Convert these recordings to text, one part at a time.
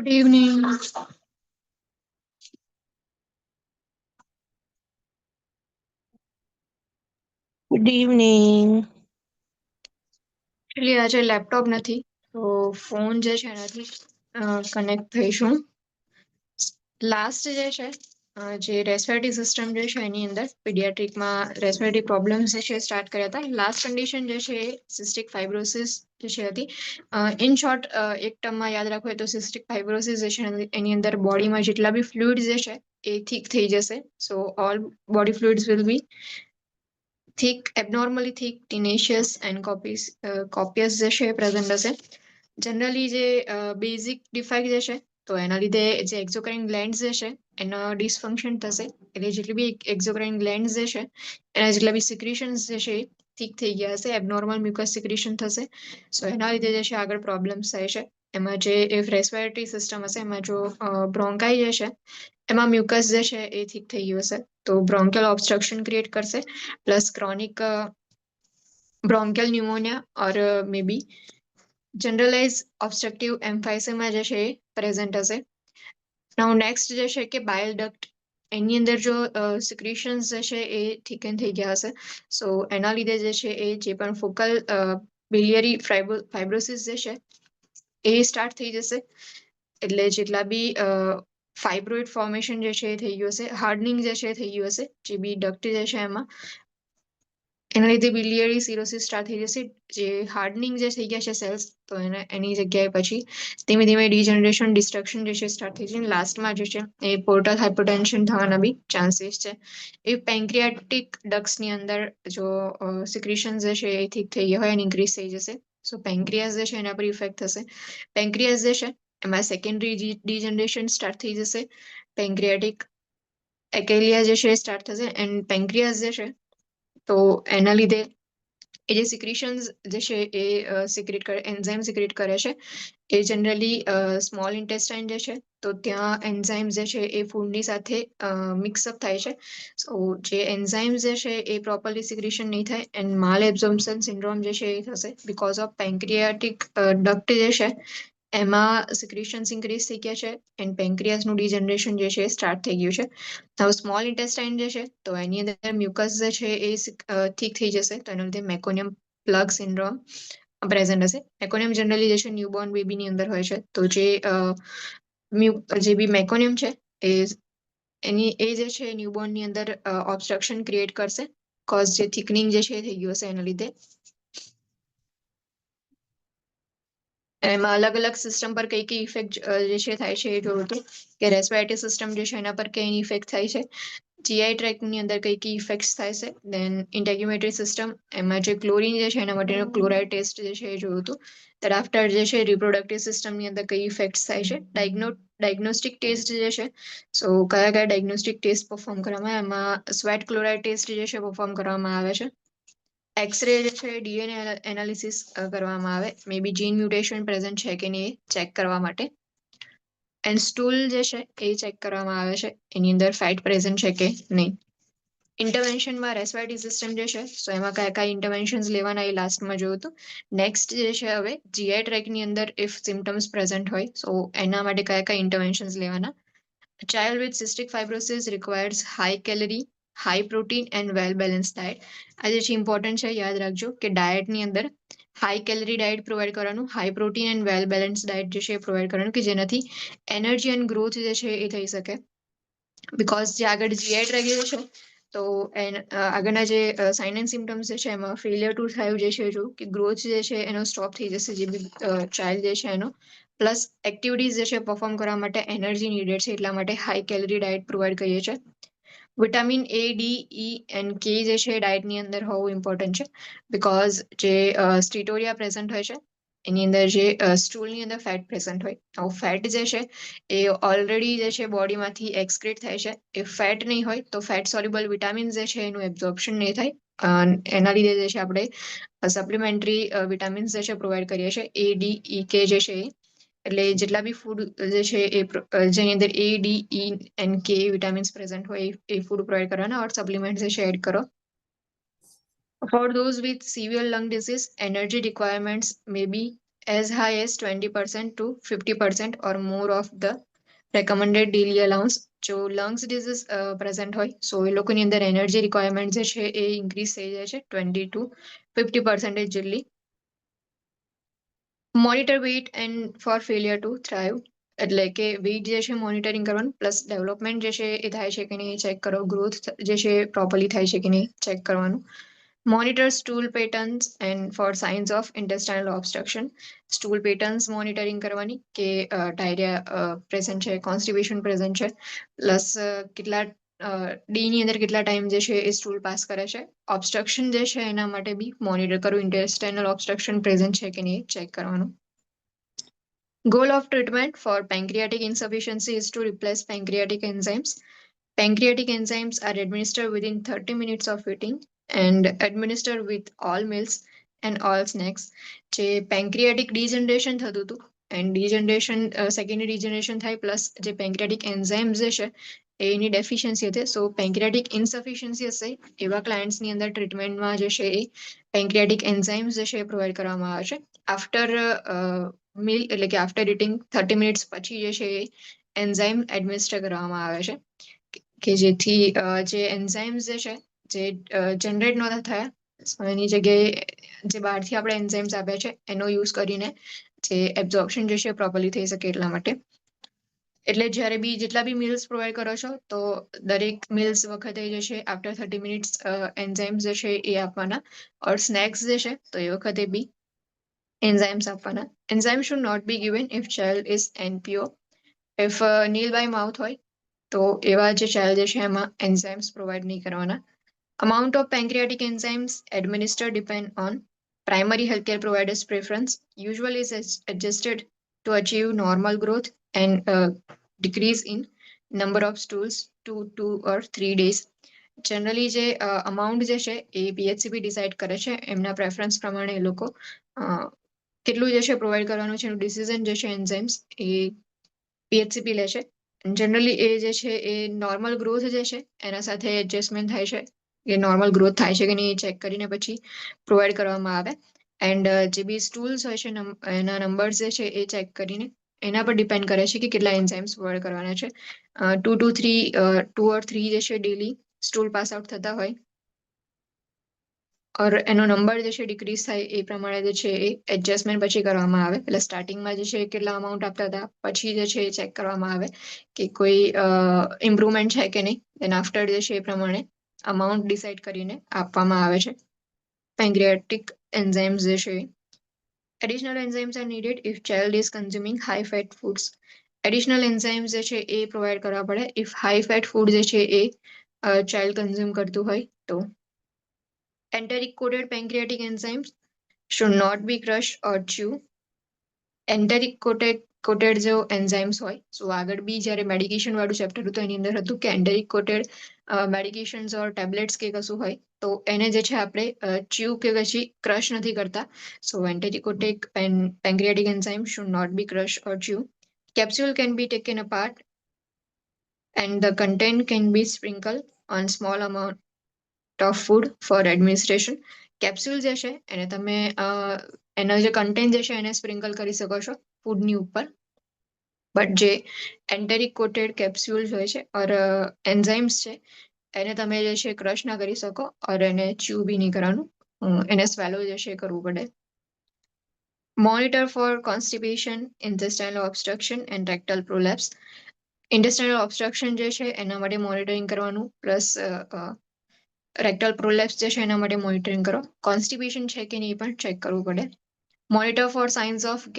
Good evening. Good evening. Actually, આજે laptop નથી તો ફોન જે છે એનાથી કનેક્ટ થઈશું. લાસ્ટ જે છે જે રેસ્પિરેટરી સિસ્ટમ જે છે એની અંદર પીડિયાટ્રિકમાં રેસ્પિરેટરી પ્રોબ્લેમ્સ જે છે સ્ટાર્ટ કર્યા હતા. લાસ્ટ કન્ડિશન જે છે એ સિસ્ટિક ફાઇબ્રોસિસ જે છે હતી. ઇન શોર્ટ એક ટર્મમાં યાદ રાખવું હોય તો સિસ્ટિક ફાઇબ્રોસિસ જે છે એની અંદર બોડીમાં જેટલા બી ફ્લુઇડ જે છે એ થીક થઈ જશે. સો all body fluids will be thick, abnormally thick, tenacious and copious જે છે પ્રેઝન્ટ હશે. જનરલી જે બેઝિક ડિફેક્ટ જે છે તો એના લીધે જે એક્ઝોક્રાઇન ગ્લેન્ડ્સ જે છે એનો ડિસફંક્શન થશે. એટલે જેટલી બી એક્ઝોક્રાઇન ગ્લેન્ડ્સ જે છે એના જેટલા બી સિક્રેશન્સ જે છે થીક થઈ ગયા હશે, એબનોર્મલ મ્યુકસ સિક્રેશન થશે. સો એના લીધે જે છે આગળ પ્રોબ્લેમ્સ થાય છે. એમાં જે રેસ્પિરેટરી સિસ્ટમ હશે એમાં જો બ્રોન્કાઈ જે છે એમાં મ્યુકસ જે છે એ થીક થઈ ગયું હશે તો બ્રોન્કિયલ ઓબ્સ્ટ્રક્શન ક્રિએટ કરશે. પ્લસ ક્રોનિક બ્રોન્કિયલ ન્યુમોનિયા ઓર મે બી જનરલાઇઝ ઓબ્સ્ટ્રક્ટિવ એમ્ફાઇસેમા જે છે એ પ્રેઝન્ટ હશે. નાઉ નેક્સ્ટ જે છે કે બાઇલ ડક્ટ એની અંદર જો સિક્રેશન્સ જે છે એ થીકન થઈ ગયા હશે. સો એના લીધે જે છે એ જે પણ ફોકલ બિલિયરી ફાઇબ્રોસિસ જે છે એ સ્ટાર્ટ થઈ જશે. એટલે જેટલા બી ફાઇબ્રોઇડ ફોર્મેશન જે છે એ થઈ ગયું હશે, હાર્ડનિંગ જે છે થઈ ગયું હશે, જે બી ડક્ટ જે છે એમાં એના લીધે બિલિયરી સિરોસિસ સ્ટાર્ટ થઈ જશે. જે હાર્ડનિંગ જે થઈ ગયા છે સેલ્સ તો એની જગ્યાએ પછી ધીમે ધીમે ડીજનરેશન ડિસ્ટ્રક્શન જે છે સ્ટાર્ટ થઈ છે. લાસ્ટમાં જે છે એ પોર્ટલ હાઇપરટેન્શન થવાના બી ચાન્સીસ છે. એ પેન્ક્રિયાટિક ડક્ટ્સની અંદર જો સિક્રેશન જે છે એ ઠીક થઈ ગયા હોય અને ઇન્ક્રીઝ થઈ જશે. સો પેન્ક્રિયાસ જે છે એના પર ઇફેક્ટ થશે. પેન્ક્રિયાસ જે છે એમાં સેકન્ડરી ડીજનરેશન સ્ટાર્ટ થઈ જશે. પેન્ક્રિયાટિક એકેલિયા જે છે એ સ્ટાર્ટ થશે એન્ડ પેન્ક્રિયાસ જે છે તો એના લીધે એ જે સિક્રેશન્સ જે છે એ સિક્રેટ કરે, એન્ઝાઇમ સિક્રેટ કરે છે. એ જનરલી સ્મોલ ઇન્ટેસ્ટાઇન જે છે તો ત્યાં એન્ઝાઇમ જે છે એ ફૂડની સાથે મિક્સઅપ થાય છે. સો જે એન્ઝાઇમ જે છે એ પ્રોપરલી સિક્રેશન નહીં થાય એન્ડ માલ એબ્ઝોર્પ્શન સિન્ડ્રોમ જે છે એ થશે બીકોઝ ઓફ પેન્ક્રિયાટિક ડક્ટ જે છે એમાં સિક્રેશન્સ ઇન્ક્રીઝ થઈ ગયા છે એન્ડ પેન્ક્રિયાસનું ડીજનરેશન જે છે એ સ્ટાર્ટ થઈ ગયું છે. હવે સ્મોલ ઇન્ટેસ્ટાઇન જે છે તો એની અંદર મ્યુકસ જે છે એ ઠીક થઈ જશે તો એના લીધે મેકોનિયમ પ્લગ સિન્ડ્રોમ પ્રેઝન્ટ હશે. મેકોનિયમ જનરલી જે છે ન્યૂબોર્ન બેબીની અંદર હોય છે. તો જે બી મેકોનિયમ છે એ જે છે ન્યૂબોર્નની અંદર ઓબ્સ્ટ્રક્શન ક્રિએટ કરશે કોઝ જે થિકનિંગ જે છે એ થઈ ગયું હશે એના લીધે. એમાં અલગ અલગ સિસ્ટમ પર કઈ કઈ ઇફેક્ટ જે છે થાય છે એ જોયું હતું કે રેસ્પિરેટરી સિસ્ટમ જે છે એના પર કઈ ઇફેક્ટ થાય છે, જીઆઈ ટ્રેકની અંદર કઈ કઈ ઇફેક્ટ થાય છે, દેન ઇન્ટેગ્યુમેટરી સિસ્ટમ એમાં જે ક્લોરીન જે છે એના માટેનો ક્લોરાઇડ ટેસ્ટ જે છે એ જોયું હતું. આફ્ટર જે છે રિપ્રોડક્ટિવ સિસ્ટમની અંદર કઈ ઇફેક્ટ થાય છે, ડાયગ્નોસ્ટિક ટેસ્ટ જે છે સો કયા કયા ડાયગ્નોસ્ટિક ટેસ્ટ પરફોર્મ કરવામાં એમાં સ્વેટ ક્લોરાઇડ ટેસ્ટ જે છે પરફોર્મ કરવામાં આવે છે. એક્સરે જે છે ડીએનએ એનાલિસિસ કરવામાં આવે મે બી જીન મ્યુટેશન પ્રેઝન્ટ છે કે નહીં ચેક કરવા માટે. એન્ડ સ્ટૂલ જે છે એ ચેક કરવામાં આવે છે એની અંદર ફેટ પ્રેઝન્ટ છે કે નહીં. ઇન્ટરવેન્શનમાં રેસ્પિરેટરી સિસ્ટમ જે છે તો એમાં કયા કયા ઇન્ટરવેન્શન્સ લેવાના એ લાસ્ટમાં જોયું હતું. નેક્સ્ટ જે છે હવે જીઆઈ ટ્રેકની અંદર ઇફ સિમ્ટમ્સ પ્રેઝન્ટ હોય સો એના માટે કયા કયા ઇન્ટરવેન્શન્સ લેવાના. Child with cystic fibrosis requires high calorie, high protein and well balance diet. આ જે છે ઇમ્પોર્ટન્ટ છે, યાદ રાખજો કે ડાયટની અંદર હાઈ કેલરી ડાયટ પ્રોવાઈડ કરવાનું, high protein and well balance diet જે છે એ પ્રોવાઈડ કરવાનું કે જેનાથી એનર્જી એન્ડ ગ્રોથ જે છે એ થઈ શકે. બીકોઝ જે આગળ જીઆઈ ટ્રેક જે છે તો આગળના જે સાઇન એન્ડ સિમ્ટમ્સ જે છે એમાં ફેલિયર ટુ થ્રાઇવ જે છે જો કે ગ્રોથ જે છે એનો સ્ટોપ થઈ જશે જે બી ચાઇલ્ડ જે છે એનો. પ્લસ એક્ટિવિટીઝ જે છે પરફોર્મ કરવા માટે એનર્જી નીડેડ છે એટલા માટે હાઈ કેલરી ડાયટ પ્રોવાઈડ કરીએ છીએ. Vitamin A, D, E and કે જે છે ડાયટની અંદર હોવું ઇમ્પોર્ટન્ટ છે બીકોઝ જે સ્ટીટોરિયા પ્રેઝન્ટ હોય છે એની અંદર જે સ્ટૂલની અંદર ફેટ પ્રેઝન્ટ હોય. આવું ફેટ જે છે એ ઓલરેડી જે છે બોડીમાંથી એક્સક્રીટ થાય છે. એ ફેટ નહીં હોય તો ફેટ સોલ્યુબલ વિટામિન્સ જે છે એનું એબ્ઝોર્પ્શન નહીં થાય. એના લીધે જે છે આપણે સપ્લિમેન્ટરી વિટામિન્સ જે છે પ્રોવાઈડ કરીએ છીએ એ, ડી, ઈ, કે જે છે એટલે જેટલા બી ફૂડ જે છે એ જેની અંદર એ, ડી, ઈ એન્ડ કે વિટામિન્સ પ્રેઝન્ટ હોય એ ફૂડ પ્રોવાઈડ કરવાના ઓર સપ્લિમેન્ટ જે છે એડ કરો. For those with severe lung disease, energy requirements may be as high as 20% to 50% or more of the recommended daily allowance. જો લંગ્સ ડિઝીઝ પ્રેઝન્ટ હોય સો એ લોકોની અંદર એનર્જી રિક્વાયરમેન્ટ જે છે એ ઇન્ક્રીઝ થઈ જાય છે 20 to 50% જેટલી. Monitor weight and for failure to thrive, એટલે કે વેઇટ જે છે મોનિટરિંગ કરવાનું, પ્લસ ડેવલપમેન્ટ જે છે એ થાય છે કે નહીં ચેક કરો, ગ્રોથ જે છે પ્રોપરલી થાય છે કે નહીં ચેક કરવાનું. Monitor stool patterns and for signs of intestinal obstruction, stool patterns monitoring કરવાની કે ડાયરિયા પ્રેઝન્ટ છે, કોન્સ્ટિપેશન પ્રેઝન્ટ છે, પ્લસ કેટલા ડેની અંદર કેટલા ટાઈમ જે છે એ સ્ટૂલ પાસ કરે છે. ઓબ્સ્ટ્રક્શન જે છે એના માટે બી મોનિટર કરવું, ઇન્ટેસ્ટાઇનલ ઓબ્સ્ટ્રક્શન પ્રેઝન્ટ છે કે નહીં ચેક કરવાનું. Goal of treatment for pancreatic insufficiency is to replace pancreatic enzymes. Pancreatic enzymes are administered within 30 minutes of eating and administered with all meals and all snacks. જે pancreatic degeneration થતું હતું and degeneration secondary degeneration થાય plus જે pancreatic enzymes જે છે એની deficiency હતી, સો pancreatic ઇન્સફિશિયન્સી હશે એવા ક્લાયન્ટ્સની અંદર ટ્રીટમેન્ટમાં જે છે એ પેન્ક્રિયાટિક એન્ઝાઇમ્સ જે છે એ પ્રોવાઈડ કરવામાં આવે છે. આફ્ટર મીલ એટલે કે આફ્ટર ઇટિંગ 30 મિનિટ્સ પછી જે છે એ એન્ઝાઇમ એડમિનિસ્ટર કરવામાં આવે છે કે જેથી જે એન્ઝાઇમ્સ જે છે જે જનરેટ નહોતા થયા એની જગ્યાએ જે બહારથી આપણે એન્ઝાઇમ્સ આપ્યા છે એનો યુઝ કરીને જે એબ્ઝોર્પ્શન જે છે પ્રોપરલી થઈ શકે એટલા માટે. એટલે જ્યારે બી જેટલા બી મીલ્સ પ્રોવાઈડ કરો છો તો દરેક મીલ્સ વખતે જે છે આફ્ટર 30 મિનિટ્સ એન્ઝાઇમ્સ જે છે એ આપવાના, ઓર સ્નેક્સ જે છે તો એ વખતે બી એન્ઝાઇમ્સ આપવાના. Enzyme should not be given if child is NPO. If nil by mouth હોય તો એવા જે ચાઇલ્ડ જે છે એમાં એન્ઝાઇમ્સ પ્રોવાઈડ નહીં કરવાના. Amount of pancreatic enzymes administered depend on primary healthcare providers' preference. Usually is adjusted to achieve normal growth and decrease in number of stools to 2 or 3 days. Generally જે amount જે છે એ PHCP decide કરે છે, એમના preference પ્રમાણે એ લોકો કેટલું જે છે પ્રોવાઈડ કરવાનું છે એનું ડિસિઝન જે છે એન્ઝાઇમ્સ એ PHCP લે છે. જનરલી એ જે છે એ નોર્મલ ગ્રોથ જે છે એના સાથે એડજસ્ટમેન્ટ થાય છે કે નોર્મલ ગ્રોથ થાય છે કે નહીં ચેક કરીને પછી પ્રોવાઈડ કરવામાં આવે. એન્ડ જે બી સ્ટૂલ્સ હોય છે એના નંબર્સ જે છે એ ચેક કરીને એના પર ડિપેન્ડ કરે છે કે કેટલા એન્ઝાઇમ્સ પ્રોવાઈડ કરવાના છે. 2 or 3 જે છે ડેલી સ્ટૂલ પાસ આઉટ થતા હોય ઓર એનો નંબર જે છે ડિક્રીઝ થાય એ પ્રમાણે જે છે એ એડજસ્ટમેન્ટ પછી કરવામાં આવે. એટલે સ્ટાર્ટિંગમાં જે છે કેટલા અમાઉન્ટ આપતા હતા પછી જે છે એ ચેક કરવામાં આવે કે કોઈ ઇમ્પ્રુવમેન્ટ છે કે નહીં, દેન આફ્ટર જે છે એ પ્રમાણે અમાઉન્ટ ડિસાઇડ કરીને આપવામાં આવે છે. પેન્ક્રિયાટિક એન્ઝાઇમ્સ જે છે additional enzymes are needed if child is consuming high fat foods. Additional enzymes જે છે એ પ્રોવાઈડ કરવા પડે ઇફ હાઈ ફેટ ફૂડ જે છે એ ચાઇલ્ડ કન્ઝ્યુમ કરતું હોય તો. Enteric coated pancreatic enzymes should not be crushed or chew. Enteric coated જો એન્ઝાઇમ્સ હોય, સો આગળ બી જ્યારે મેડિકેશન વાળું ચેપ્ટર હતું એની અંદર હતું કે એન્ટેરિક કોટેડ મેડિકેશન્સ ઓર ટેબ્લેટ્સ કે કશું હોય તો એને જે છે આપણે ચ્યુ કે પછી ક્રશ નથી કરતા. So enteric coated pancreatic enzyme should not be crush or chew. Capsule can be taken apart and the content can be sprinkled on small amount of food for administration. Capsule જે છે એને તમે એનો જે content જે છે એને sprinkle કરી શકો છો ફૂડની ઉપર, બટ જે એન્ટેરિક કોટેડ કેપ્સ્યુલ્સ હોય છે ઓર એન્ઝાઇમ્સ છે એને તમે જે છે ક્રશ ના કરી શકો ઓર એને ચ્યુ બી નહીં કરવાનું, એને સ્વેલો જે છે કરવું પડે. Monitor for constipation, intestinal obstruction and rectal prolapse. Intestinal obstruction જે છે એના માટે મોનિટરિંગ કરવાનું, પ્લસ રેક્ટલ પ્રોલેપ્સ જે છે એના માટે મોનિટરિંગ કરો. કોન્સ્ટિપેશન છે કે નહીં પણ ચેક કરવું પડે. Monitor for signs of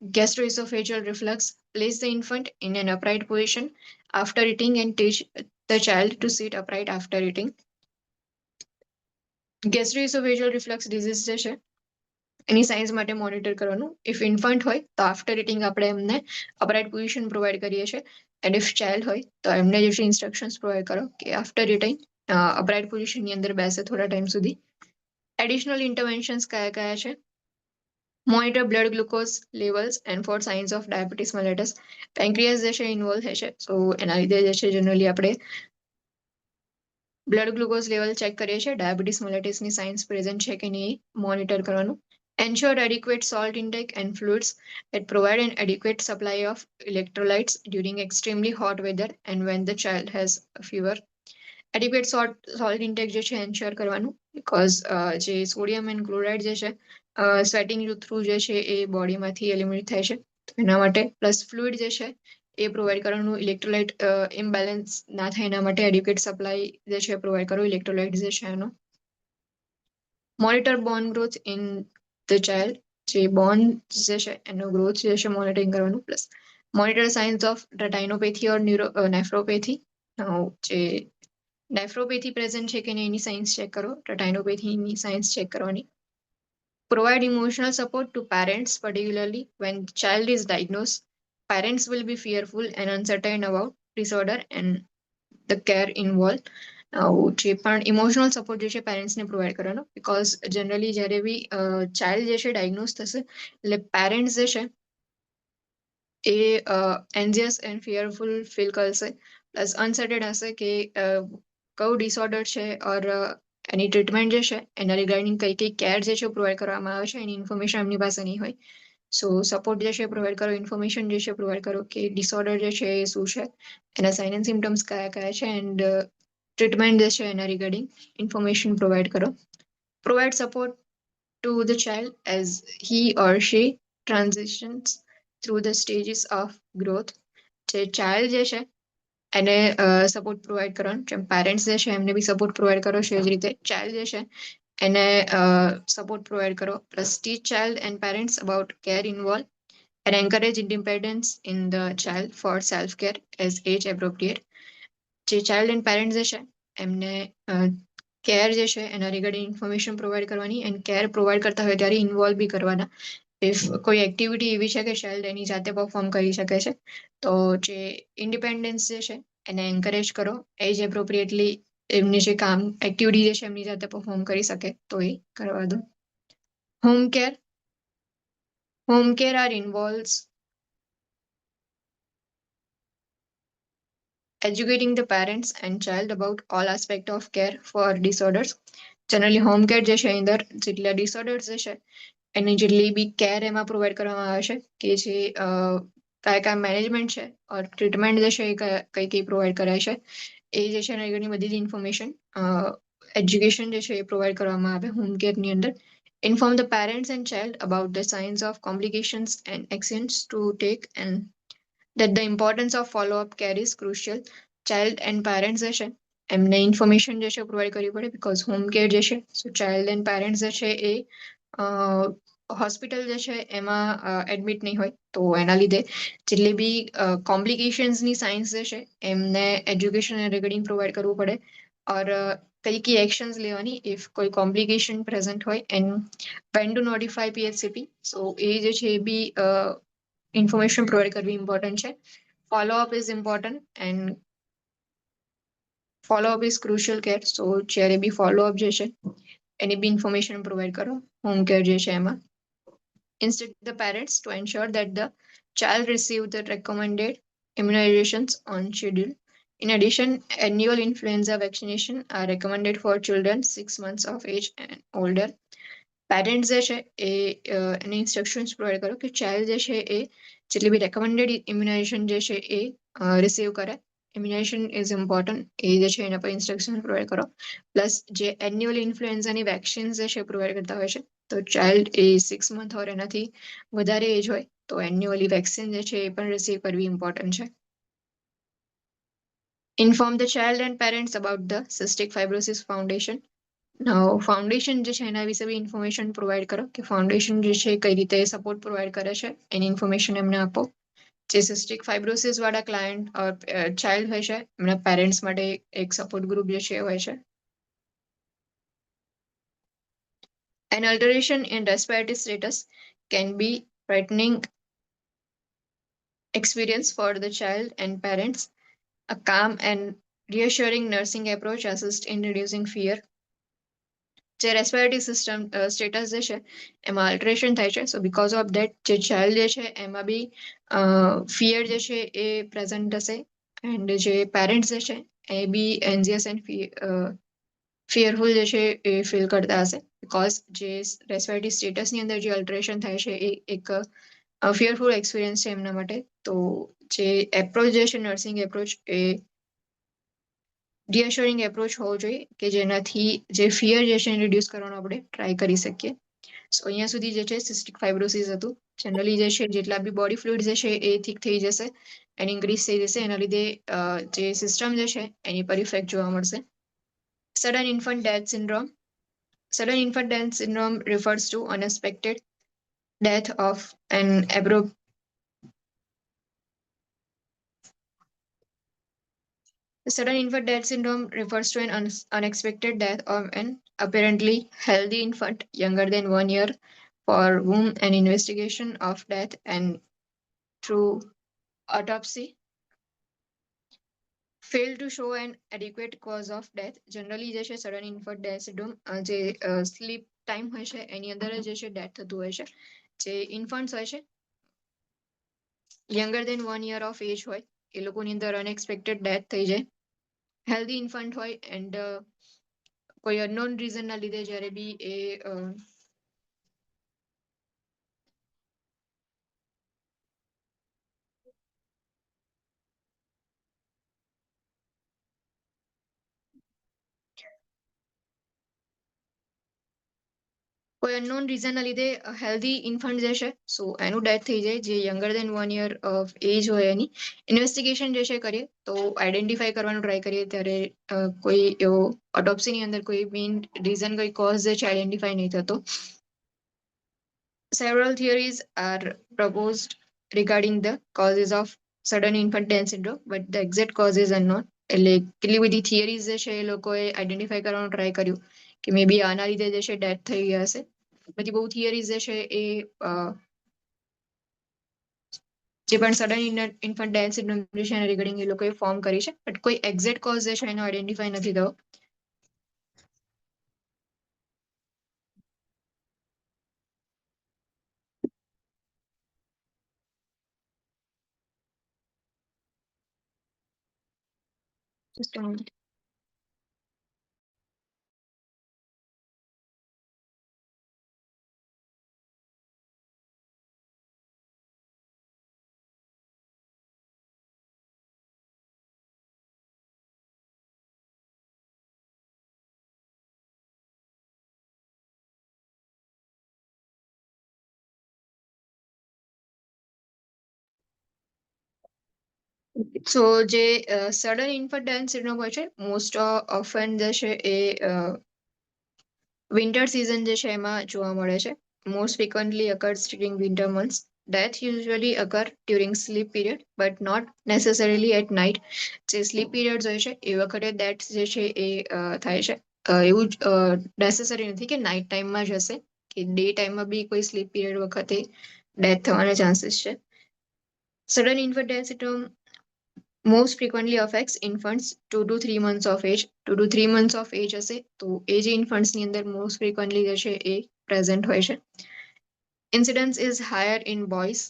gastroesophageal reflux. Place the infant in an upright position after eating and teach the child to sit upright after eating. Gastroesophageal reflux disease જે છે એની સાઇન્સ માટે મોનિટર કરવાનું. ઇફ ઇન્ફન્ટ હોય તો after eating આપણે એમને upright position provide કરીએ છીએ, એન્ડ ઇફ ચાઇલ્ડ હોય તો એમને જે છે ઇન્સ્ટ્રક્શન્સ પ્રોવાઈડ કરો કે આફ્ટર ઇટિંગ અપરાઇટ પોઝિશનની અંદર બેસે થોડા ટાઈમ સુધી. એડિશનલ ઇન્ટરવેન્શન્સ કયા કયા છે? Monitor blood glucose levels and for signs of diabetes mellitus. Pancreas જે છે ઇન્વોલ્વ થાય છે, સો એના લીધે જે છે જનરલી આપણે બ્લડ ગ્લુકોઝ લેવલ ચેક કરીએ છીએ. ડાયાબિટીસ મેલેટિસની સાઇન્સ પ્રેઝન્ટ છે કે નહીં મોનિટર કરવાનું. Ensure adequate salt intake and fluids that provide an adequate supply of electrolytes during extremely hot weather and when the child has a fever. Adequate salt intake જે છે ensure કરવાનું because જે sodium and chloride જે છે sweating through જે છે એ બોડીમાંથી eliminate થાય છે એના માટે પ્લસ ફ્લુઇડ જે છે એ પ્રોવાઈડ કરવાનું ઇલેક્ટ્રોલાઇટ ઇમ્બેલેન્સ ના થાય એના માટે એડ્યુકેટ સપ્લાય જે છે પ્રોવાઈડ કરો ઇલેક્ટ્રોલાઇટ જે છે એનો. Monitor bone growth in the child જે બોન જે છે એનો ગ્રોથ જે છે મોનિટરિંગ કરવાનું પ્લસ મોનિટર સાઇન્સ ઓફ રેટાઇનોપેથી ઓર નેફ્રોપેથી જે નેફ્રોપેથી પ્રેઝન્ટ છે કે નહીં એની સાઇન્સ ચેક કરો રેટાઇનોપેથીની સાઇન્સ ચેક કરવાની. Provide emotional support to parents, particularly when the child is diagnosed. Parents will be fearful and uncertain about disorder and the care involved. જે પણ emotional support જે છે પેરેન્ટ્સને પ્રોવાઈડ કરવાનો બીકોઝ જનરલી જ્યારે બી child જે છે diagnose થશે એટલે પેરેન્ટ્સ જે છે એ એન્ઝિયસ એન્ડ ફિયરફુલ ફીલ કરશે પ્લસ અનસર્ટેડ હશે કે કયું ડિસઓર્ડર છે ઓર એની ટ્રીટમેન્ટ જે છે એના રિગાર્ડિંગ કઈ કઈ કેર જે છે પ્રોવાઈડ કરવામાં આવે છે એની ઇન્ફોર્મેશન એમની પાસે નહીં હોય. સો સપોર્ટ જે છે પ્રોવાઈડ કરો ઇન્ફોર્મેશન જે છે પ્રોવાઈડ કરો કે ડિસઓર્ડર જે છે એ શું છે એના સાઇન એન્ડ સિમ્ટમ્સ કયા કયા છે એન્ડ ટ્રીટમેન્ટ જે છે એના રિગાર્ડિંગ ઇન્ફોર્મેશન પ્રોવાઈડ કરો. Provide support to the child as he or she transitions through the stages of growth. જે ચાઇલ્ડ જે છે એને સપોર્ટ પ્રોવાઈડ કરવાનો જેમ પેરેન્ટ્સ જે છે એમને બી સપોર્ટ પ્રોવાઈડ કરો છે એ જ રીતે ચાઇલ્ડ જે છે એને સપોર્ટ પ્રોવાઈડ કરો plus teach child and parents about care involve and encourage independence in the child for self-care as age appropriate. જે ચાઇલ્ડ એન્ડ પેરેન્ટ્સ જે છે એમને કેર જે છે એના રિગાર્ડિંગ ઇન્ફોર્મેશન પ્રોવાઈડ કરવાની એન્ડ કેર પ્રોવાઈડ કરતા હોય ત્યારે ઇન્વોલ્વ બી કરવાના. ઇફ કોઈ એક્ટિવિટી એવી છે કે ચાઇલ્ડ એની જાતે પરફોર્મ કરી શકે છે તો જે ઇન્ડિપેન્ડન્સ જે છે એને એન્કરેજ કરો એજ એપ્રોપ્રિએટલી એમની જે કામ એક્ટિવિટી જે છે એમની જાતે પરફોર્મ કરી શકે તો એ કરવા દો. Home care are involves educating the parents and child about all aspect of care for disorders. Generally home care જે છે અંદર જેટલા ડિસઓર્ડર્સ જે છે એની જેટલી બી કેર એમાં પ્રોવાઈડ કરવામાં આવે છે કે જે કયા કયા મેનેજમેન્ટ છે ઓર ટ્રીટમેન્ટ જે છે એ કઈ કઈ પ્રોવાઈડ કરાય છે એ જે છે એની ઘણી બધી જ ઇન્ફોર્મેશન એજ્યુકેશન જે છે એ પ્રોવાઈડ કરવામાં આવે હોમ કેરની અંદર. Inform the parents and child about the signs of complications and actions to take and that the importance of follow-up care is crucial. Child and parents જે છે એમને ઇન્ફોર્મેશન જે છે પ્રોવાઈડ કરવી પડે બીકોઝ હોમ કેર જે છે સો child and parents જે છે એ હોસ્પિટલ જે છે એમાં એડમિટ નહીં હોય તો એના લીધે જેટલી બી કોમ્પ્લિકેશન્સની સાયન્સ જે છે એમને એજ્યુકેશન રિગાર્ડિંગ પ્રોવાઈડ કરવું પડે ઓર કઈ કઈ એક્શન્સ લેવાની ઇફ કોઈ કોમ્પ્લિકેશન પ્રેઝન્ટ હોય and when to notify PHCP. So એ જે છે એ બી ઇન્ફોર્મેશન પ્રોવાઈડ કરવી ઇમ્પોર્ટન્ટ છે. Follow up is important and follow up is crucial care. So જ્યારે બી ફોલોઅપ જે છે એની બી ઇન્ફોર્મેશન પ્રોવાઈડ કરો હોમ કેર જે છે એમાં. Instruct the parents to ensure that the child receive the recommended immunizations on schedule. In addition, annual influenza vaccination are recommended for children 6 months of age and older. Parents જે છે એ એને instructions provide કરો કે child જે છે એ જેટલી બી recommended immunisation જે છે એ રિસીવ કરે. ઇમ્યુનાઇઝેશન ઇઝ ઇમ્પોર્ટન્ટ એ જે છે એના પર ઇન્સ્ટ્રક્શન પ્રોવાઈડ કરો પ્લસ જે એન્યુઅલ ઇન્ફ્લુએન્ઝાની વેક્સિન્સ જે છે પ્રોવાઈડ કરતા હોય છે તો ચાઇલ્ડ એ 6 મંથ ઓર એનાથી વધારે એજ હોય તો એન્યુઅલી વેક્સિન જે છે એ પણ રિસીવ કરવી ઇમ્પોર્ટન્ટ છે. Inform the child and parents about the cystic fibrosis foundation. Foundation જે છે એના વિશે બી ઇન્ફોર્મેશન પ્રોવાઈડ કરો કે ફાઉન્ડેશન જે છે કઈ રીતે સપોર્ટ પ્રોવાઈડ કરે છે એની ઇન્ફોર્મેશન એમને આપો. જે સિસ્ટિક ફાઇબ્રોસિસ વાળા ક્લાયન્ટ ચાઇલ્ડ હોય છે એમના પેરેન્ટ્સ માટે એક સપોર્ટ ગ્રુપ જે છે હોય છે. An alteration in respiratory status can be threatening experience for the child and parents. A calm and reassuring nursing approach assists in reducing fear. જે રેસ્પિરેટરી સિસ્ટમ સ્ટેટસ જે છે એમાં અલ્ટરેશન થાય છે સો બીકોઝ ઓફ દેટ જે ચાઇલ્ડ જે છે એમાં બી ફિયર જે છે એ પ્રેઝન્ટ હશે એન્ડ જે પેરેન્ટ્સ જે છે એ બી એન્ઝિયસ એન્ડ ફિયરફુલ જે છે એ ફીલ કરતા હશે કોઝ જે રેસ્પિરેટરી સ્ટેટસની અંદર જે અલ્ટરેશન થાય છે એ એક ફિયરફુલ એક્સપિરિયન્સ છે એમના માટે. તો જે એપ્રોચ જે છે નર્સિંગ એપ્રોચ એ રિઅશ્યોરિંગ એપ્રોચ હોવો જોઈએ કે જેનાથી જે ફિયર જે છે રિડ્યુસ કરવાનો આપણે ટ્રાય કરી શકીએ. સો અહીંયા સુધી જે છે સિસ્ટિક ફાઇબ્રોસિસ હતું. જનરલી જે છે જેટલા બી બોડી ફ્લુઇડ જે છે એ ઠીક થઈ જશે એન્ડ ઇન્ક્રીઝ થઈ જશે. એના લીધે જે સિસ્ટમ જે છે એની પર ઇફેક્ટ જોવા મળશે. Sudden infant death syndrome. Sudden infant death syndrome refers to unexpected death of an abrupt Sudden infant death syndrome refers to an unexpected death of an apparently healthy infant younger than 1 year for whom an investigation of death and through autopsy failed to show an adequate cause of death. Generally જે છે sudden infant death syndrome જે slip time હોય છે એની અંદર જે છે death થતું હોય છે. જે ઇન્ફન્ટ્સ હોય છે younger than 1 year of age હોય એ લોકોની અંદર અનએક્સપેક્ટેડ ડેથ થઈ જાય. હેલ્ધી ઇન્ફન્ટ હોય એન્ડ કોઈ અનનોન રીઝનના લીધે જ્યારે બી એ કોઈ અનનોન રીઝનના લીધે હેલ્ધી ઇન્ફન્ટ જે છે સો એનું ડેથ થઈ જાય જે younger than 1 year of age હોય એની ઇન્વેસ્ટિગેશન જે છે કરીએ તો આઈડેન્ટિફાઈ કરવાનું ટ્રાય કરીએ ત્યારે કોઈ એવો ઓટોપ્સીની અંદર કોઈ મેઇન રીઝન કોઈ કોઝ જે છે આઈડેન્ટિફાઈ નહીં થતો. Several theories are proposed regarding the causes of sudden infant death syndrome, but the exact cause is unknown. એટલે કેટલી બધી થિયરીઝ જે છે એ લોકોએ આઈડેન્ટિફાઈ કરવાનું ટ્રાય કર્યું કે મે બી આના લીધે જે છે ડેથ થઈ ગયા હશે. બધી બહુ થિયરીઝ જે છે એ જે પણ સડન ઇન્ફન્ટ ડેથ સિન્ડ્રોમ જે છે એના રિગાર્ડિંગ એ લોકોએ ફોર્મ કરી છે બટ કોઈ એક્ઝેક્ટ કોઝ જે છે એનો આઈડેન્ટિફાઈ નથી થયો. Just a moment. સો જે સડન ઇન્ફન્ટ ડેથ સિન્ડ્રોમ હોય છે મોસ્ટ ઓફન જે છે એ વિન્ટર સિઝન જે છે એમાં જોવા મળે છે. Most frequently occurs during winter months. Death usually occur during sleep period, but not necessarily at night. જે સ્લીપ પીરિયડ્સ હોય છે એ વખતે ડેથ જે છે એ થાય છે. એવું જ નેસેસરી નથી કે નાઇટ ટાઈમમાં જ હશે કે ડે ટાઈમમાં બી કોઈ સ્લીપ પીરિયડ વખતે ડેથ થવાના ચાન્સીસ છે. Sudden infant death syndrome most frequently affects infants 2 to 3 months of age. 2 to 3 months of age હશે તો એ જે ઇન્ફન્ટ્સની અંદર મોસ્ટ ફ્રિકવન્ટલી જે છે એ પ્રેઝન્ટ હોય છે. Incidence is higher in boys.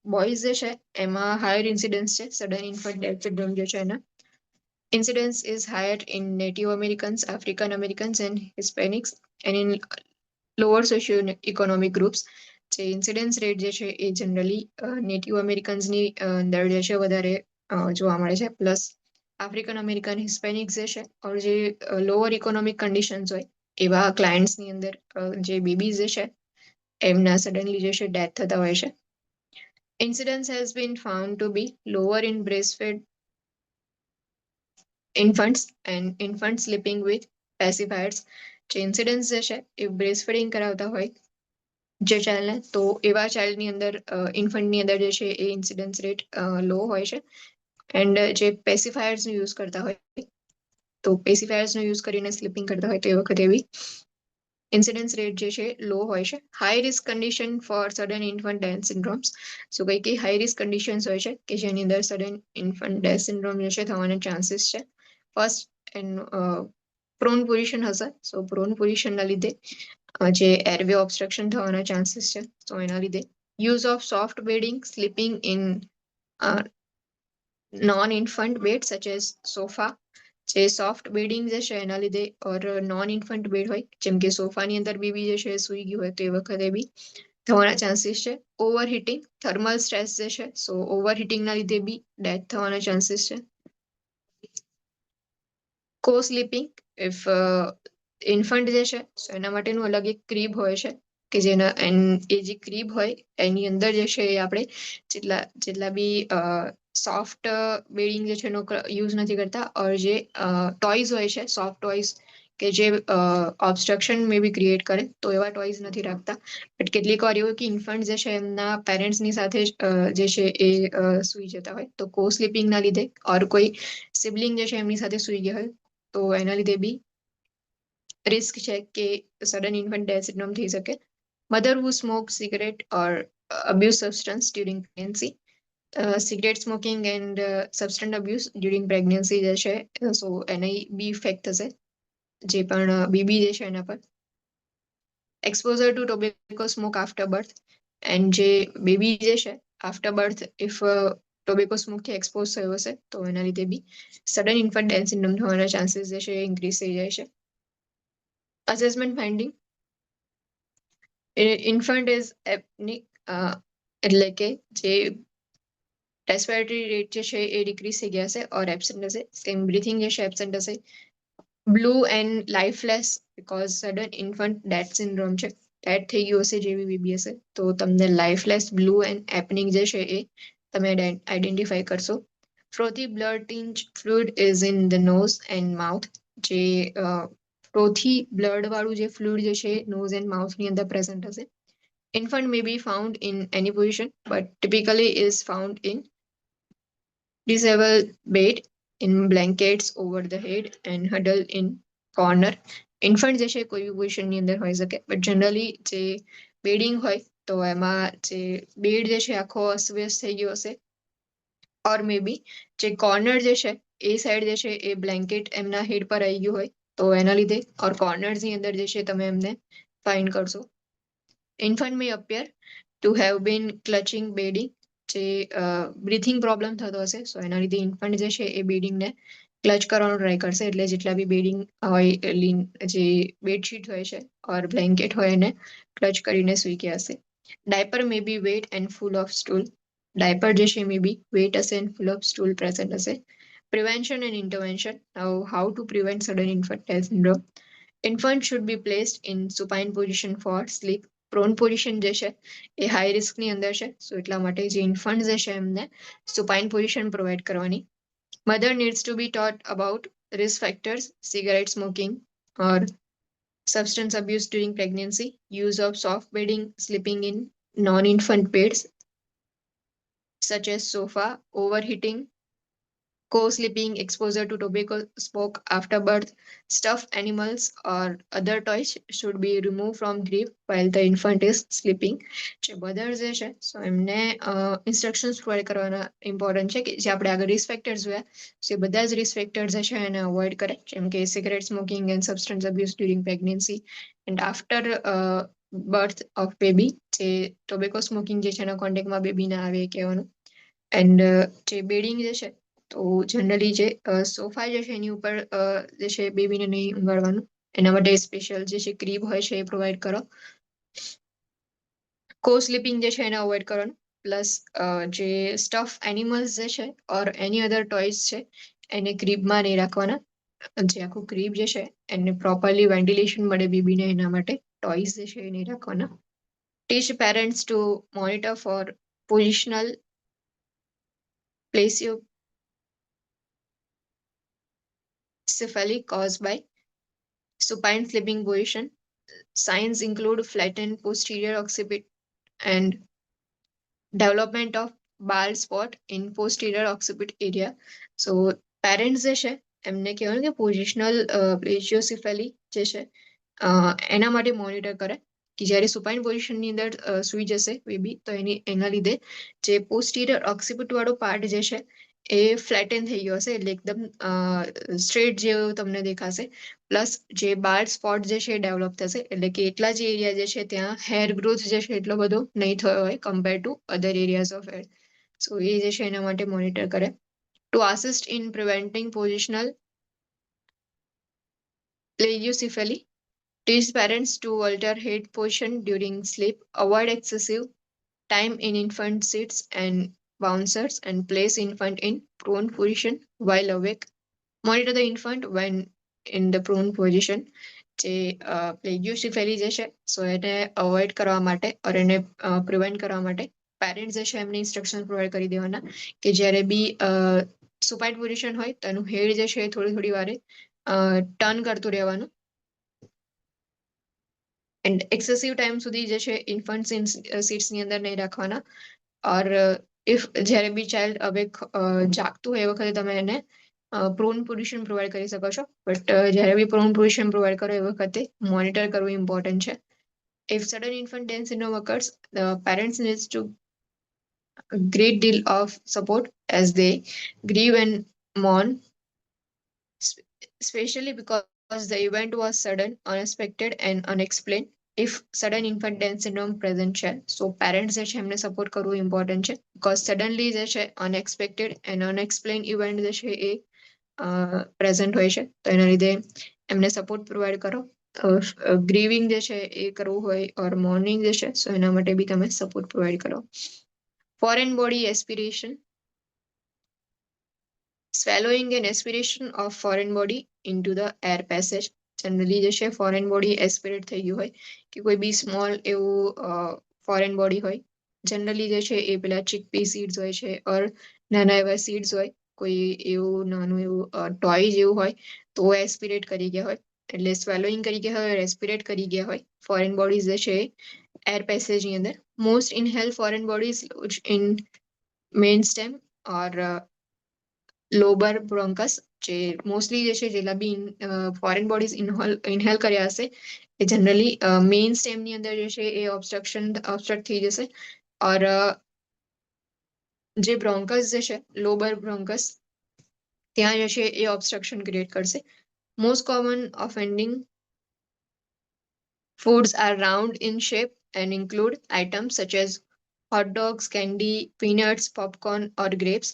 Boys જે છે એમાં હાયર ઇન્સિડન્સ છે સડન ઇન્ફન્ટ ડેથ સિન્ડ્રોમ જે છે એના. Incidence is higher in Native Americans, African Americans, and Hispanics, and in lower socio-economic groups. જે ઇન્સિડન્સ રેટ જે છે એ જનરલી નેટિવ અમેરિકન્સની અંદર જે છે વધારે જોવા મળે છે. પ્લસ આફ્રિકન અમેરિકન હિસ્પેનિક્સ જે છે ઓર જે લોઅર ઇકોનોમિક કન્ડિશન્સ હોય એવા ક્લાયન્ટ્સની અંદર જે બેબીઝ જે છે એમના સડનલી જે છે ડેથ થતા હોય છે. Incidence has been found to be lower in breastfed infants and infants sleeping with pacifiers. જે ઇન્સિડન્સ જે છે એ બ્રેસ્ટ ફીડિંગ કરાવતા હોય જે ચાઇલ્ડને તો એવા ચાઇલ્ડની અંદર ઇન્ફન્ટની અંદર જે છે એ ઇન્સિડન્સ રેટ લો હોય છે. એન્ડ જે પેસિફાયર્સનો યુઝ કરતા હોય તો પેસિફાયર્સનો યુઝ કરીને સ્લીપિંગ કરતા હોય તો એ વખતે એવી ઇન્સિડન્સ રેટ જે છે લો હોય છે. High risk condition for sudden infant death syndromes. So કઈ હાઈ રિસ્ક કન્ડિશન્સ હોય છે કે જેની અંદર સડન ઇન્ફન્ટ ડેથ સિન્ડ્રોમ જે છે થવાના ચાન્સીસ છે. ફર્સ્ટ એન્ડ પ્રોન પોઝિશન હશે. સો પ્રોન પોઝિશનના લીધે જે એરવે ઓબ્સ્ટ્રક્શન થવાના ચાન્સીસ છે. તો એના લીધે use of soft bedding, sleeping in non-infant bed such as sofa, જે સોફ્ટ બેડિંગ જે છે એના લીધે ઓર નોન ઇન્ફન્ટ બેડ હોય જેમ કે સોફાની અંદર બેબી જે છે સૂઈ ગયું હોય તો એ વખતે બી થવાના ચાન્સીસ છે. ઓવરહીટિંગ થર્મલ સ્ટ્રેસ જે છે સો ઓવરહીટિંગના લીધે બી ડેથ થવાના ચાન્સીસ છે. કો સ્લીપિંગ ઇફ ઇન્ફન્ટ જે છે સો એના માટેનું અલગ એક ક્રીબ હોય છે કે જેના એ જે ક્રીબ હોય એની અંદર જે છે એ આપણે જેટલા બી સોફ્ટ બેડિંગ જે છે એનો યુઝ નથી કરતા ઓર જે ટોયઝ હોય છે સોફ્ટ ટોયઝ કે જે ઓબ્સ્ટ્રક્શન મે બી ક્રિએટ કરે તો એવા ટોયઝ નથી રાખતા. બટ કેટલીક વાર એવું કે ઇન્ફન્ટ જે છે એમના પેરેન્ટ્સની સાથે જે છે એ સૂઈ જતા હોય તો કો સ્લીપિંગના લીધે ઓર કોઈ સિબલિંગ જે છે એમની સાથે સૂઈ ગયા હોય તો એના લીધે બી રિસ્ક છે કે સડન ઇન્ફન્ટ ડેથ સિન્ડ્રોમ થઈ શકે. Mother who smoke cigarette or abuse substance during pregnancy cigarette smoking and substant abuse during pregnancy જે છે સો એને બી ઇફેક્ટ થશે જે પણ બેબી જે છે એના પર. Exposure to tobacco smoke after birth and જે બેબી જે છે આફ્ટર બર્થ ઇફ ટોબેકો સ્મોકથી એક્સપોઝ થયો હશે તો એના લીધે બી સડન ઇન્ફન્ટ ડેથ સિન્ડ્રોમ થવાના ચાન્સીસ જે છે એ ઇન્ક્રીઝ થઈ જાય છે. Assessment finding infant is apnoeic એટલે કે જે રેસ્પિરેટરી રેટ જે છે એ ડિક્રીઝ થઈ ગયા હશે ઓર એબસેન્ટ હશે. સેમ બ્રીથિંગ જે છે એબસેન્ટ હશે. Blue and lifeless because sudden infant death syndrome છે. ડેથ થઈ ગયું હશે જેવી બેબી હશે તો તમને લાઈફલેસ બ્લુ એન્ડ એપનિંગ જે છે એ તમે આઈડેન્ટિફાઈ કરશો. Frothy blood tinge fluid is in the nose and mouth જે ફ્રોથી બ્લડ વાળું જે ફ્લુઇડ જે છે નોઝ એન્ડ માઉથની અંદર પ્રેઝન્ટ હશે. Infant may be found in any position but typically is found in disabled bed in blankets over the head and huddle in corner. Infant જે છે કોઈ બી પોઝિશનની અંદર હોઈ શકે બટ જનરલી જે બેડિંગ હોય તો એમાં જે બેડ જે છે આખો અસ્તવ્યસ્ત થઈ ગયો હશે ઓર મે બી જે કોર્નર જે છે એ સાઈડ જે છે એ બ્લેન્કેટ એમના હેડ પર આવી ગયું હોય તો એના લીધે ઓર કોર્નર્સની અંદર જે છે તમે એમને ફાઇન્ડ કરશો. Infant may appear to have been clutching bedding જે બ્રીથિંગ પ્રોબ્લેમ થતો હશે સો એના લીધે ઇન્ફન્ટ જે છે એ બેડિંગને ક્લચ કરવાનો ટ્રાય કરશે એટલે જેટલા બી બેડિંગ હોય જે બેડશીટ હોય છે ઓર બ્લેન્કેટ હોય એને ક્લચ કરીને સૂઈ ગયા હશે. Diaper may be wet and full of stool diaper જે છે મે બી વેટ હશે and full of stool present હશે. Prevention and intervention how to prevent sudden infant death syndrome infant should be placed in supine position for sleep. Prone position જે છે એ high રિસ્કની અંદર છે સો એટલા માટે જે ઇન્ફન્ટ જે છે એમને સુપાઇન પોઝિશન પ્રોવાઈડ કરવાની. Mother needs to be taught about risk factors cigarette smoking or substance abuse during pregnancy, use of soft bedding, sleeping in non-infant beds such as sofa, overheating, co-sleeping, exposure to tobacco smoke after birth, stuffed animals or other toys should be removed from crib while the infant is sleeping. જે mother જે છે સો એમને instructions provide કરવાના important છે કે જે આપણે આગળ રિસ્ક ફેક્ટર્સ જોયા સો એ બધા જ રિસ્ક ફેક્ટર્સ જે છે એને અવોઇડ કરે જેમ કે cigarette smoking and substance abuse during pregnancy and after birth of baby જે ટોબેકો સ્મોકિંગ જે છે એના કોન્ટેક્ટમાં બેબી ના આવે એ કહેવાનું. એન્ડ જે બેડિંગ જે છે તો જનરલી જે સોફા જે છે એની ઉપર જે છે બેબીને નહીં ઊંઘાડવાનું એના માટે સ્પેશિયલ જે છે ક્રીબ હોય છે એ પ્રોવાઈડ કરો. કો સ્લીપિંગ જે છે એને અવોઇડ કરવાનું પ્લસ જે સ્ટફ એનિમલ્સ જે છે ઓર એની અધર ટોયઝ છે એને ક્રીબમાં નહીં રાખવાના. જે આખું ક્રીબ જે છે એને પ્રોપરલી વેન્ટિલેશન મળે બેબીને એના માટે ટોયઝ જે છે એ નહીં રાખવાના. Teach parents to monitor for positional placiocephaly caused by supine sleeping position. Signs include flattened posterior occiput and development of bald spot in posterior occiput area. So parents જે છે એમને કહેવાનું કે પોઝિશનલ પ્લેશિયોસિફેલી જે છે એના માટે મોનિટર કરે કે જ્યારે સુપાઇન પોઝિશનની અંદર સૂઈ જશે બેબી તો એના લીધે જે પોસ્ટિરિયર ઓક્સિપિટ વાળો પાર્ટ જે છે એ ફ્લેટન થઈ ગયો હશે એટલે એકદમ સ્ટ્રેટ જેવું તમને દેખાશે. પ્લસ જે બાર્ડ સ્પોટ જે છે એ ડેવલપ થશે એટલે કે એટલા જ એરિયા જે છે ત્યાં હેર ગ્રોથ જે છે એટલો બધો નહીં થયો હોય compare to other areas of hair so એ જે છે એના માટે મોનિટર કરે. To assist in preventing positional Plagiocephaly. Teach parents to alter head position during sleep, avoid excessive time in infant seats and bouncers, and place infant in prone position while awake. Monitor the infant when in the prone position. જે પ્લેગ્યુસિફેલી જે છે સો એને avoid કરવા માટે ઓર એને prevent કરવા માટે parents જે છે એમને ઇન્સ્ટ્રક્શન પ્રોવાઈડ કરી દેવાના કે જ્યારે બી સુપાઇડ પોઝિશન હોય તો એનું હેડ જે છે એ થોડી થોડી વારે ટર્ન કરતું રહેવાનું એન્ડ એક્સેસિવ ટાઈમ સુધી જે છે ઇન્ફન્ટ્સ સીટ્સની અંદર નહીં રાખવાના ઓર ઇફ જ્યારે બી ચાઇલ્ડ હવે જાગતું હોય એ વખતે તમે એને પ્રોન પોઝિશન પ્રોવાઈડ કરી શકો છો બટ જ્યારે બી પ્રોન પોઝિશન પ્રોવાઈડ કરો એ વખતે મોનિટર કરવું ઇમ્પોર્ટન્ટ છે. If sudden infant death syndrome occurs, the parents needs to a great deal of support as they grieve and mourn, especially because the event was sudden, unexpected, and unexplained. If sudden infant death syndrome present છે સો parents જે છે એમને support કરવું important છે because suddenly જે છે unexpected and અનએક્સપ્લેન event જે છે એ પ્રેઝન્ટ હોય છે તો એના લીધે એમને સપોર્ટ પ્રોવાઈડ કરો. ગ્રીવિંગ જે છે એ કરવું હોય ઓર મોર્નિંગ જે છે સો એના માટે બી તમે સપોર્ટ પ્રોવાઈડ કરો. Foreign body aspiration. Swallowing and aspiration of foreign body into the air passage. Generally જે છે ફોરેન બોડી એસ્પિરેટ થઈ ગયું હોય કે કોઈ બી સ્મોલ એવું ફોરેન બોડી હોય જનરલી જે છે એ પેલા ચીકપી સીડ્સ હોય છે ઓર નાના એવા સીડ્સ હોય કોઈ એવું નાનું એવું ટોય જેવું હોય તો એસ્પિરેટ કરી ગયા હોય એટલે સ્વેલોઈંગ કરી ગયા હોય એસ્પિરેટ કરી ગયા હોય ફોરેન બોડીઝ જે છે એર પેસેજની અંદર most inhale foreign bodies in main stem or lobar bronchus જે મોસ્ટલી જે છે જેટલા બી ફોરેન બોડીઝ ઇનહેલ કર્યા હશે એ જનરલી મેઇન સ્ટેમની અંદર જે છે એ ઓબ્સ્ટ્રક્ટ થઈ જશે ઓર જે બ્રોન્કસ જે છે લોબર બ્રોન્કસ ત્યાં જે છે એ ઓબ્સ્ટ્રક્શન ક્રિએટ કરશે. Most common offending foods are round in shape and include items such as hot dogs, candy, peanuts, popcorn or grapes.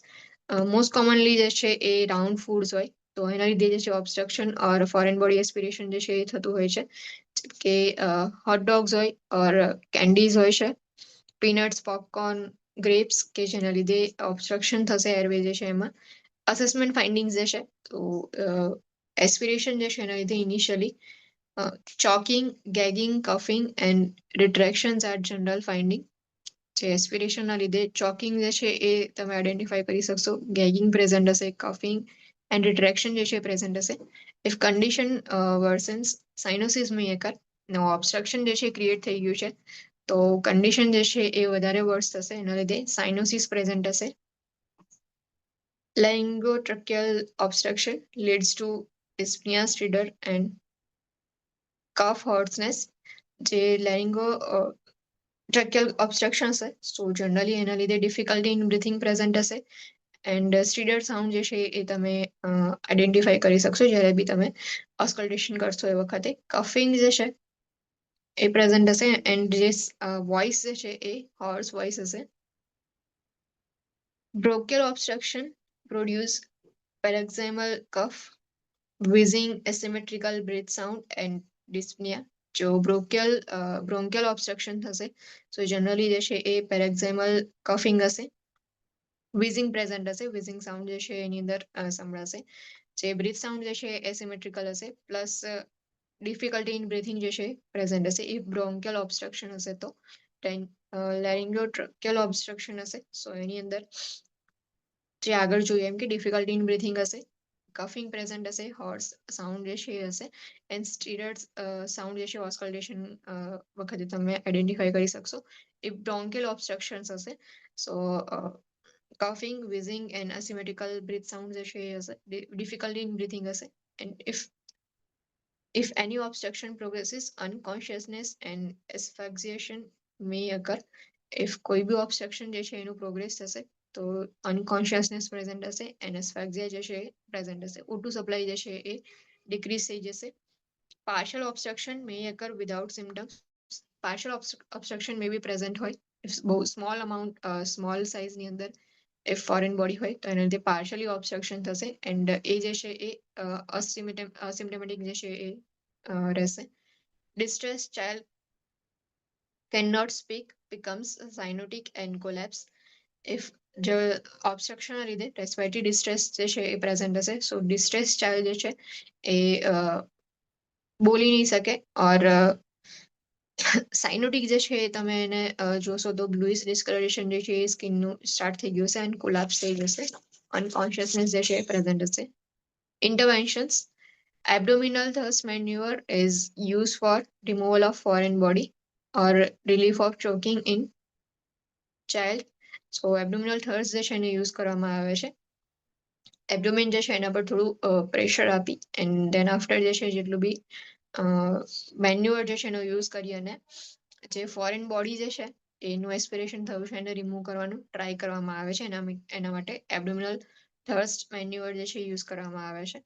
Most commonly જે છે એ રાઉન્ડ ફૂડ્સ હોય તો એના લીધે જે છે ઓબ્સ્ટ્રક્શન ઓર ફોરેન બોડી એસ્પિરેશન જે છે એ થતું હોય છે કે હોટ ડોગ્સ હોય ઓર કેન્ડીઝ હોય છે પીનટ્સ પોપકોર્ન ગ્રેપ્સ કે જેના લીધે ઓબ્સ્ટ્રક્શન થશે એરવે જે છે એમાં. અસેસમેન્ટ ફાઇન્ડિંગ્સ જે છે તો એસ્પિરેશન જે છે એના લીધે initially choking gagging coughing and retractions are general finding. જે એસ્પિરેશનના લીધે ચોકિંગ જે છે એ તમે આઈડેન્ટિફાઈ કરી શકશો ગેગિંગ પ્રેઝન્ટ હશે કફિંગ એન્ડ રિટ્રેક્શન જે છે પ્રેઝન્ટ હશે. ઇફ કન્ડિશન વર્સન્સ સાઇનોસિસ મેં એકર ઓબ્સ્ટ્રક્શન જે છે ક્રિએટ થઈ ગયું છે તો કન્ડિશન જે છે એ વધારે વર્સ થશે એના લીધે સાઇનોસિસ પ્રેઝન્ટ હશે. Laryngotracheal obstruction leads to dyspnea, stridor, and cough hoarseness. જે લેરિંગો ટ્રેક્યુલ ઓબ્સ્ટ્રક્શન હશે સો જનરલી એના લીધે ડિફિકલ્ટી ઇન બ્રીથિંગ પ્રેઝન્ટ હશે એન્ડ સ્ટીડર સાઉન્ડ જે છે એ તમે આઈડેન્ટિફાઈ કરી શકશો જ્યારે બી તમે ઓસ્કલ્ટેશન કરશો એ વખતે. કફિંગ જે છે એ પ્રેઝન્ટ હશે એન્ડ જે વોઇસ જે છે એ હોર્સ વોઇસ હશે. બ્રોન્કિયલ obstruction produce પેરેક્ઝાઇમલ cough wheezing, asymmetrical breath sound and dyspnea. જો બ્રોન્કિયલ ઓબ્સ્ટ્રક્શન થશે સો જનરલી જે છે એ પેરેક્ઝાઇમલ કફિંગ હશે વિઝિંગ પ્રેઝન્ટ હશે વિઝિંગ સાઉન્ડ જે છે એની અંદર સંભળાશે. જે બ્રીથ સાઉન્ડ જે છે એસિમેટ્રિકલ હશે પ્લસ ડિફિકલ્ટી ઇન બ્રીથિંગ જે છે પ્રેઝન્ટ હશે. ઇફ બ્રોન્કિયલ ઓબ્સ્ટ્રક્શન હશે તો લેરિંગોટ્રોકેલ ઓબ્સ્ટ્રક્શન હશે સો એની અંદર જે આગળ જોઈએ એમ કે ડિફિકલ્ટી ઇન બ્રીથિંગ હશે કફિંગ પ્રેઝન્ટ હશે હોર્સ સાઉન્ડ જે છે એ હશે એન્ડ સ્ટીરર્સ સાઉન્ડ જે છે ઓસ્કલ્ટેશન વખતે તમે આઈડેન્ટિફાઈ કરી શકશો. ઇફ બ્રોન્કિયલ ઓબ્સ્ટ્રક્શન્સ હશે સો કફિંગ વિઝિંગ એન્ડ અસિમેટ્રિકલ બ્રીથ સાઉન્ડ જે છે એ હશે ડિફિકલ્ટી ઇન બ્રીથિંગ હશે and if any obstruction progresses unconsciousness and asphyxiation may occur. if કોઈ બી ઓબ્સ્ટ્રક્શન જે છે એનું પ્રોગ્રેસ થશે તો અનકોન્શિયસનેસ પ્રેઝન્ટ હશે એન્ડ એસ્ફેક્સિયા જે છે પ્રેઝન્ટ હશે O2 સપ્લાય જે છે એ ડિક્રીઝ થઈ જશે. Partial obstruction may occur without symptoms. Partial obstruction may be present હોય બહુ સ્મોલ અમાઉન્ટ સ્મોલ સાઇઝની અંદર if ફોરેન બોડી હોય તો એના લીધે પાર્શિયલી ઓબ્સ્ટ્રક્શન થશે એન્ડ એ જે છે એ અસિમ્ટમેટિક જે છે એ રહેશે. Distress child can not speak becomes cyanotic and collapse if જે ઓબ્સ્ટ્રક્શનના લીધે રેસ્પિરેટરી ડિસ્ટ્રેસ જે છે એ પ્રેઝન્ટ હશે. સો ડિસ્ટ્રેસ ચાઇલ્ડ જે છે એ બોલી નહીં શકે. ઓર સાઇનોટિક જે છે એ તમે એને જોશો તો બ્લુઇશ ડિસ્કલરેશન જે છે એ સ્કિનનું સ્ટાર્ટ થઈ ગયું છે એન્ડ કોલાપ્સ થઈ જશે. અનકોન્શિયસનેસ જે છે એ પ્રેઝન્ટ હશે. ઇન્ટરવેન્શન્સ abdominal thirst maneuver is used for removal of foreign body or relief of choking in child. So abdominal thirst જે છે એને યુઝ કરવામાં આવે છે. એબ્ડોમેન જે છે એના પર થોડું પ્રેશર આપી એન્ડ દેન આફ્ટર જે છે જેટલું બી મેન્યુઅર જે છે એનો યુઝ કરી અને જે ફોરેન બોડી જે છે એનું એસ્પિરેશન થયું છે એને રિમૂવ કરવાનું ટ્રાય કરવામાં આવે છે. એના માટે એબ્ડોમિનલ થર્સ્ટ મેન્યુઅર જે છે યુઝ કરવામાં આવે છે.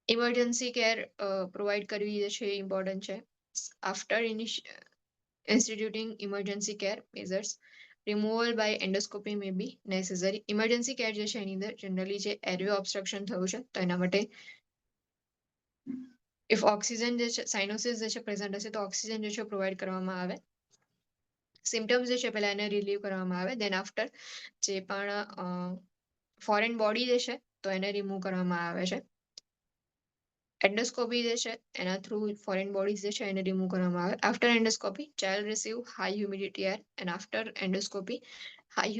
ઇમરજન્સી કેર પ્રોવાઈડ કરવી જે છે ઇમ્પોર્ટન્ટ છે. After instituting emergency care measures removal by endoscopy may be necessary. Emergency care જે છે એની અંદર જનરલી જે એરવે ઓબ્સ્ટ્રક્શન થયું છે તો એના માટે ઇફ ઓક્સિજન જે છે સાઇનોસિસ જે છે પ્રેઝન્ટ હશે તો ઓક્સિજન જે છે પ્રોવાઈડ કરવામાં આવે. સિમ્ટમ્સ જે છે પહેલા એને રિલીવ કરવામાં આવે. દેન આફ્ટર જે પણ ફોરેન બોડી જે છે તો એને રિમૂવ કરવામાં આવે છે. એન્ડોસ્કોપી જે છે એના થ્રુ ફોરેન બોડીઝ જે છે એને રિમૂવ કરવામાં આવે. After endoscopy child receive high humidity air and after endoscopy high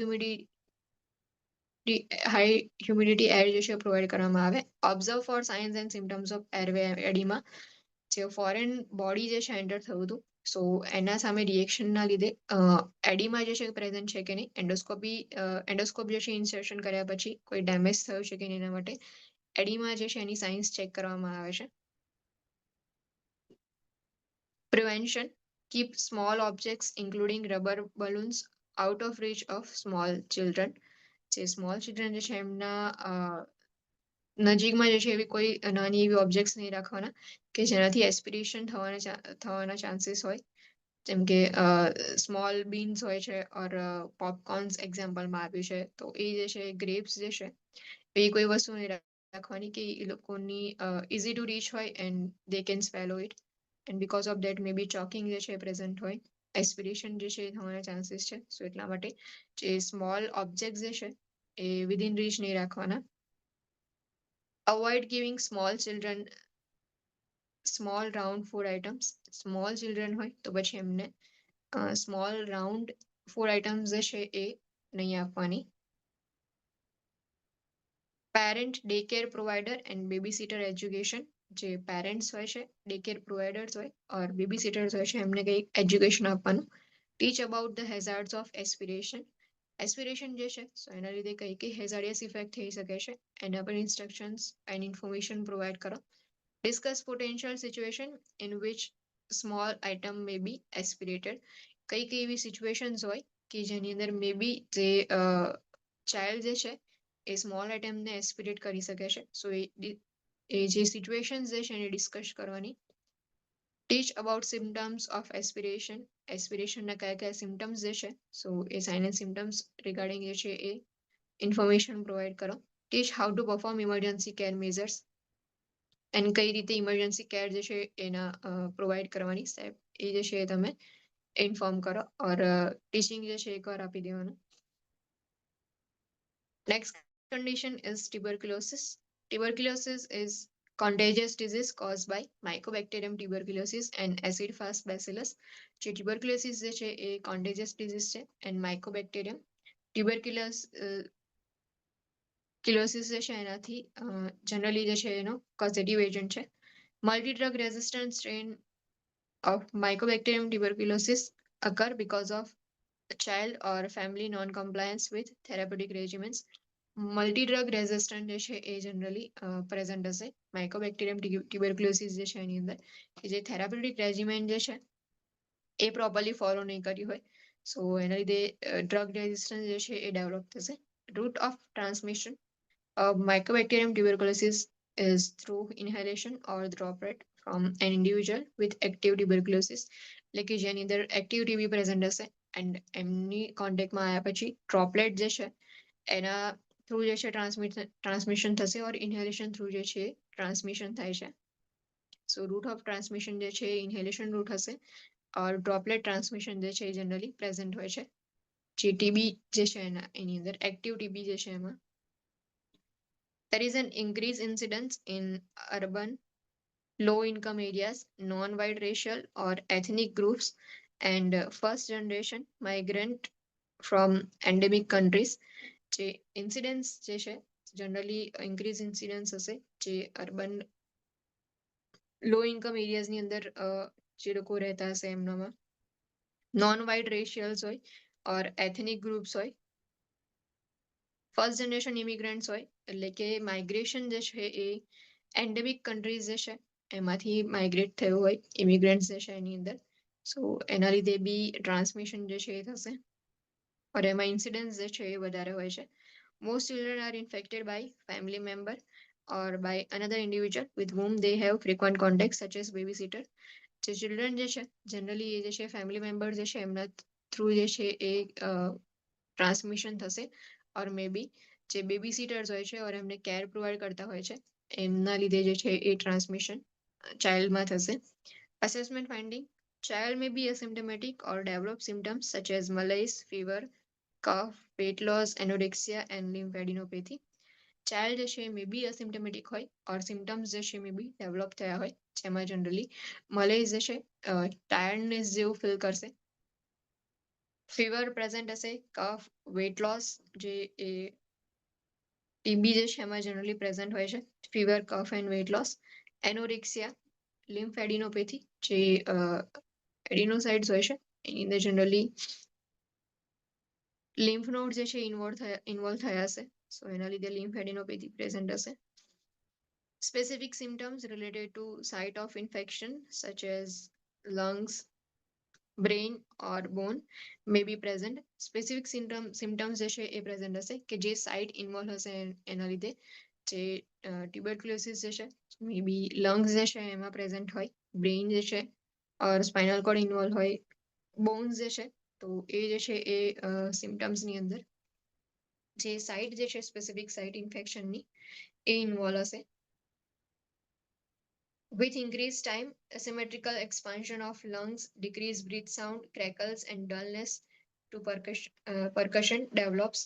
humidity air જે છે પ્રોવાઈડ કરવામાં આવે. Observe for signs and symptoms of airway edema. જે ફોરેન બોડી જે છે એન્ટર થયું હતું સો એના સામે રિએક્શનના લીધે એડીમા જે છે પ્રેઝન્ટ છે કે નહીં, એન્ડોસ્કોપ જે છે ઇન્સર્શન કર્યા પછી કોઈ ડેમેજ થયું છે કે નહીં એના માટે એડીમા જે છે એની સાઇન્સ ચેક કરવામાં આવે છે. Prevention keep small objects including rubber balloons out of reach of small children. જે સ્મોલ ચિલ્ડ્રન જે છે એમના નજીકમાં જે છે એવી કોઈ નાની એવી ઓબ્જેક્ટ્સ નહીં રાખવાના કે જેનાથી એસ્પિરેશન થવાના ચાન્સીસ હોય. જેમ કે સ્મોલ બીન્સ હોય છે ઓર પોપકોર્ન્સ એક્ઝામ્પલમાં આપ્યું છે. તો એ જે છે ગ્રેપ્સ જે છે એ કોઈ વસ્તુ નહીં રાખવાની કે એ લોકોની ઇઝી ટુ રીચ હોય and they can swallow it and because of that may be choking જે છે પ્રેઝન્ટ હોય, એસ્પિરેશન જે છે થવાના ચાન્સીસ છે. સો એટલા માટે જે સ્મોલ ઓબ્જેક્ટ જે છે એ વિધિન રીચ નહીં રાખવાના. Avoid giving small children small round food items. Small children હોય તો પછી એમને સ્મોલ રાઉન્ડ ફૂડ આઇટમ્સ જે છે એ નહીં આપવાની. Parent day care provider and baby seater education. જે પેરેન્ટ્સ હોય છે ડે કેર પ્રોવાઈડર્સ હોય ઓર બેબી સીટર્સ હોય છે એમને કંઈક એજ્યુકેશન આપવાનું. Teach about the hazards of aspiration. Aspiration જે છે સો એના લીધે કઈ કઈ હેઝાર્ડિયસ ઇફેક્ટ થઈ શકે છે એના પર ઇન્સ્ટ્રક્શન્સ એન્ડ ઇન્ફોર્મેશન પ્રોવાઈડ કરો. Discuss potential situation in which small item may be aspirated. કઈ કઈ એવી સિચ્યુએશન્સ હોય કે જેની અંદર મે બી જે ચાઇલ્ડ જે છે એ સ્મોલ આઇટમને એસ્પિરેટ કરી શકે છે. સો એ જે સિચ્યુએશન્સ જે છે એને ડિસ્કસ કરવાની. Teach about symptoms of aspiration. એસ્પિરેશનના કયા કયા સિમ્ટમ્સ જે છે સો એ સાઇન એન્ડ સિમ્ટમ્સ રિગાર્ડિંગ જે છે એ ઇન્ફોર્મેશન પ્રોવાઈડ કરો. Teach how to perform emergency care measures and કઈ રીતે ઇમરજન્સી કેર જે છે એના પ્રોવાઈડ કરવાની સ્ટેપ એ જે છે એ તમે ઇન્ફોર્મ કરો ઓર ટીચિંગ જે છે એકવાર આપી દેવાનું. Next condition is tuberculosis. Tuberculosis is contagious disease caused by Mycobacterium tuberculosis and acid fast bacillus. જે tuberculosis જે છે એ contagious disease છે and Mycobacterium tuberculosis જે છે એનાથી જનરલી જે છે એનો કોઝેટિવ એજન્ટ છે. Multi drug resistant strain of Mycobacterium tuberculosis occur because of child or family non-compliance with therapeutic regimens. Multi drug resistant જે છે એ જનરલી પ્રેઝન્ટ હશે માઇકોબેક્ટેરિયમ ટ્યુબરક્યુલોસિસ જે છે એની અંદર કે જે થેરાપ્યુટિક રેજિમેન જે છે એ પ્રોપરલી ફોલો નહીં કર્યું હોય. સો એના લીધે ડ્રગ રેઝિસ્ટન્સ જે છે એ ડેવલપ થશે. Root of transmission Mycobacterium tuberculosis is through inhalation or droplet from an individual with active tuberculosis. એટલે કે જેની અંદર એક્ટિવ ટીબી પ્રેઝન્ટ હશે એન્ડ એમની કોન્ટેક્ટમાં આવ્યા પછી ડ્રોપલેટ જે છે એના થ્રુ જે છે ટ્રાન્સમિશન થશે ઓર ઇન્હેલેશન થ્રુ જે છે ટ્રાન્સમિશન થાય છે. સો રૂટ ઓફ ટ્રાન્સમિશન જે છે એ ઇન્હેલેશન રૂટ હશે ઓર ડ્રોપલેટ ટ્રાન્સમિશન જે છે એ જનરલી પ્રેઝન્ટ હોય છે જે ટીબી જે છે એની અંદર એક્ટિવ ટીબી જે છે એમાં there is an increased incidence in urban low income areas non-white racial or ethnic groups and first generation migrant from endemic countries જે ઇન્સિડન્સ જે છે જનરલી ઇન્ક્રીઝ ઇન્સિડન્સ હશે જે અર્બન લો ઇન્કમ એરિયાઝની અંદર જે લોકો રહેતા હશે એમનામાં નોન વ્હાઇટ રેશિયલ્સ હોય ઓર એથનિક ગ્રુપ્સ હોય ફર્સ્ટ જનરેશન ઇમિગ્રન્ટ્સ હોય એટલે કે માઇગ્રેશન જે છે એ એન્ડેમિક કન્ટ્રીઝ જે છે એમાંથી માઇગ્રેટ થયું હોય ઇમિગ્રન્ટ્સ જે છે એની અંદર સો એના લીધે બી ટ્રાન્સમિશન જે છે એ થશે ઓર એમાં ઇન્સિડન્સ જે છે એ વધારે હોય છે most children are infected by family member or by another individual with whom they have frequent contact such as babysitter જે ચિલ્ડ્રન જે છે જનરલી એ જે છે ફેમિલી મેમ્બર જે છે એમના થ્રુ જે છે એ ટ્રાન્સમિશન થશે ઓર મે બી જે બેબી સીટર્સ હોય છે ઓર એમને કેર પ્રોવાઈડ કરતા હોય છે એમના લીધે જે છે એ ટ્રાન્સમિશન ચાઇલ્ડમાં થશે assessment finding child may be asymptomatic or develop symptoms such as malaise fever cough weight loss anorexia and lymphadenopathy child જે છે મે બી અસિમ્ટમેટિક હોય ઓર સિમ્ટમ્સ જે છે મે બી ડેવલપ થયા હોય જેમાં જનરલી મલેઝ જે છે ટાયર્ડનેસ જેવું ફીલ કરશે ફીવર પ્રેઝન્ટ હશે કફ વેટ લોસ જે એ ટીબી જે છે એમાં જનરલી પ્રેઝન્ટ હોય છે fever cough and weight loss anorexia lymphadenopathy જે એડિનોસાઇડ્સ હોય છે એની અંદર જનરલી લિમ્ફ નોડ જે છે ઇન્વોલ્વ થયા હશે સો એના લીધે લિમ્ફેડિનોપેથી પ્રેઝન્ટ હશે specific symptoms related to site of infection such as lungs brain or bone may be present specific symptoms જે છે એ present હશે કે જે સાઇટ ઇન્વોલ્વ હશે એના લીધે જે ટ્યુબરક્યુલોસિસ જે છે મે બી લંગ્સ જે છે એમાં પ્રેઝન્ટ હોય બ્રેઇન જે છે ઓર સ્પાઇનલ કોર્ડ ઇન્વોલ્વ હોય બોન્સ જે છે તો એ જે છે એ સિમ્ટમ્સ ની અંદર જે સાઇટ જે છે સ્પેસિફિક સાઇટ ઇન્ફેક્શનની એ ઇન્વોલ્વ હશે With increased time, asymmetrical expansion of lungs, decreased breath sound, crackles, and dullness to percussion develops.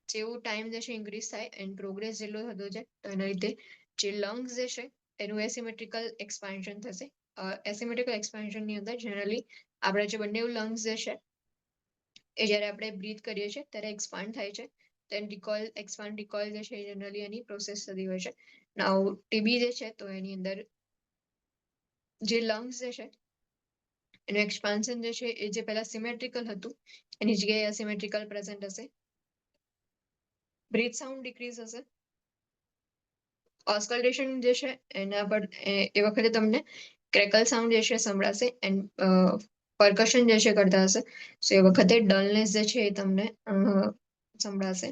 જેવું ટાઈમ જે છે ઇન્ક્રીઝ થાય એન્ડ પ્રોગ્રેસ જેટલો થતો જાય તો એના લીધે જે લંગ્સ જે છે એનું એસિમેટ્રિકલ એક્સપાન્શન થશે એસિમેટ્રિકલ એક્સપાન્શનની અંદર જનરલી આપણા જે બંને લંગ્સ જે છે એ જ્યારે આપણે બ્રીથ કરીએ છીએ ત્યારે એક્સપાન્ડ થાય છે દેન રિકોઇલ એક્સપાન્ડ રિકોઇલ જે છે એ જનરલી એની પ્રોસેસ થતી હોય છે નાઉ ટીબી જે છે તો એની અંદર જે લંગ્સ જે છે એનું એક્સપાન્શન જે છે એ જે પહેલા સિમેટ્રિકલ હતું એની જગ્યાએ અસિમેટ્રિકલ પ્રેઝન્ટ હશે બ્રીથ સાઉન્ડ ડિક્રીઝ હશે ઓસ્કલ્ટેશન જે છે એના પર એ વખતે તમને ક્રેકલ સાઉન્ડ જે છે સંભળાશે એન્ડ પરકશન જે છે કરતા હશે સો એ વખતે ડલનેસ જે છે એ તમને સંભળાશે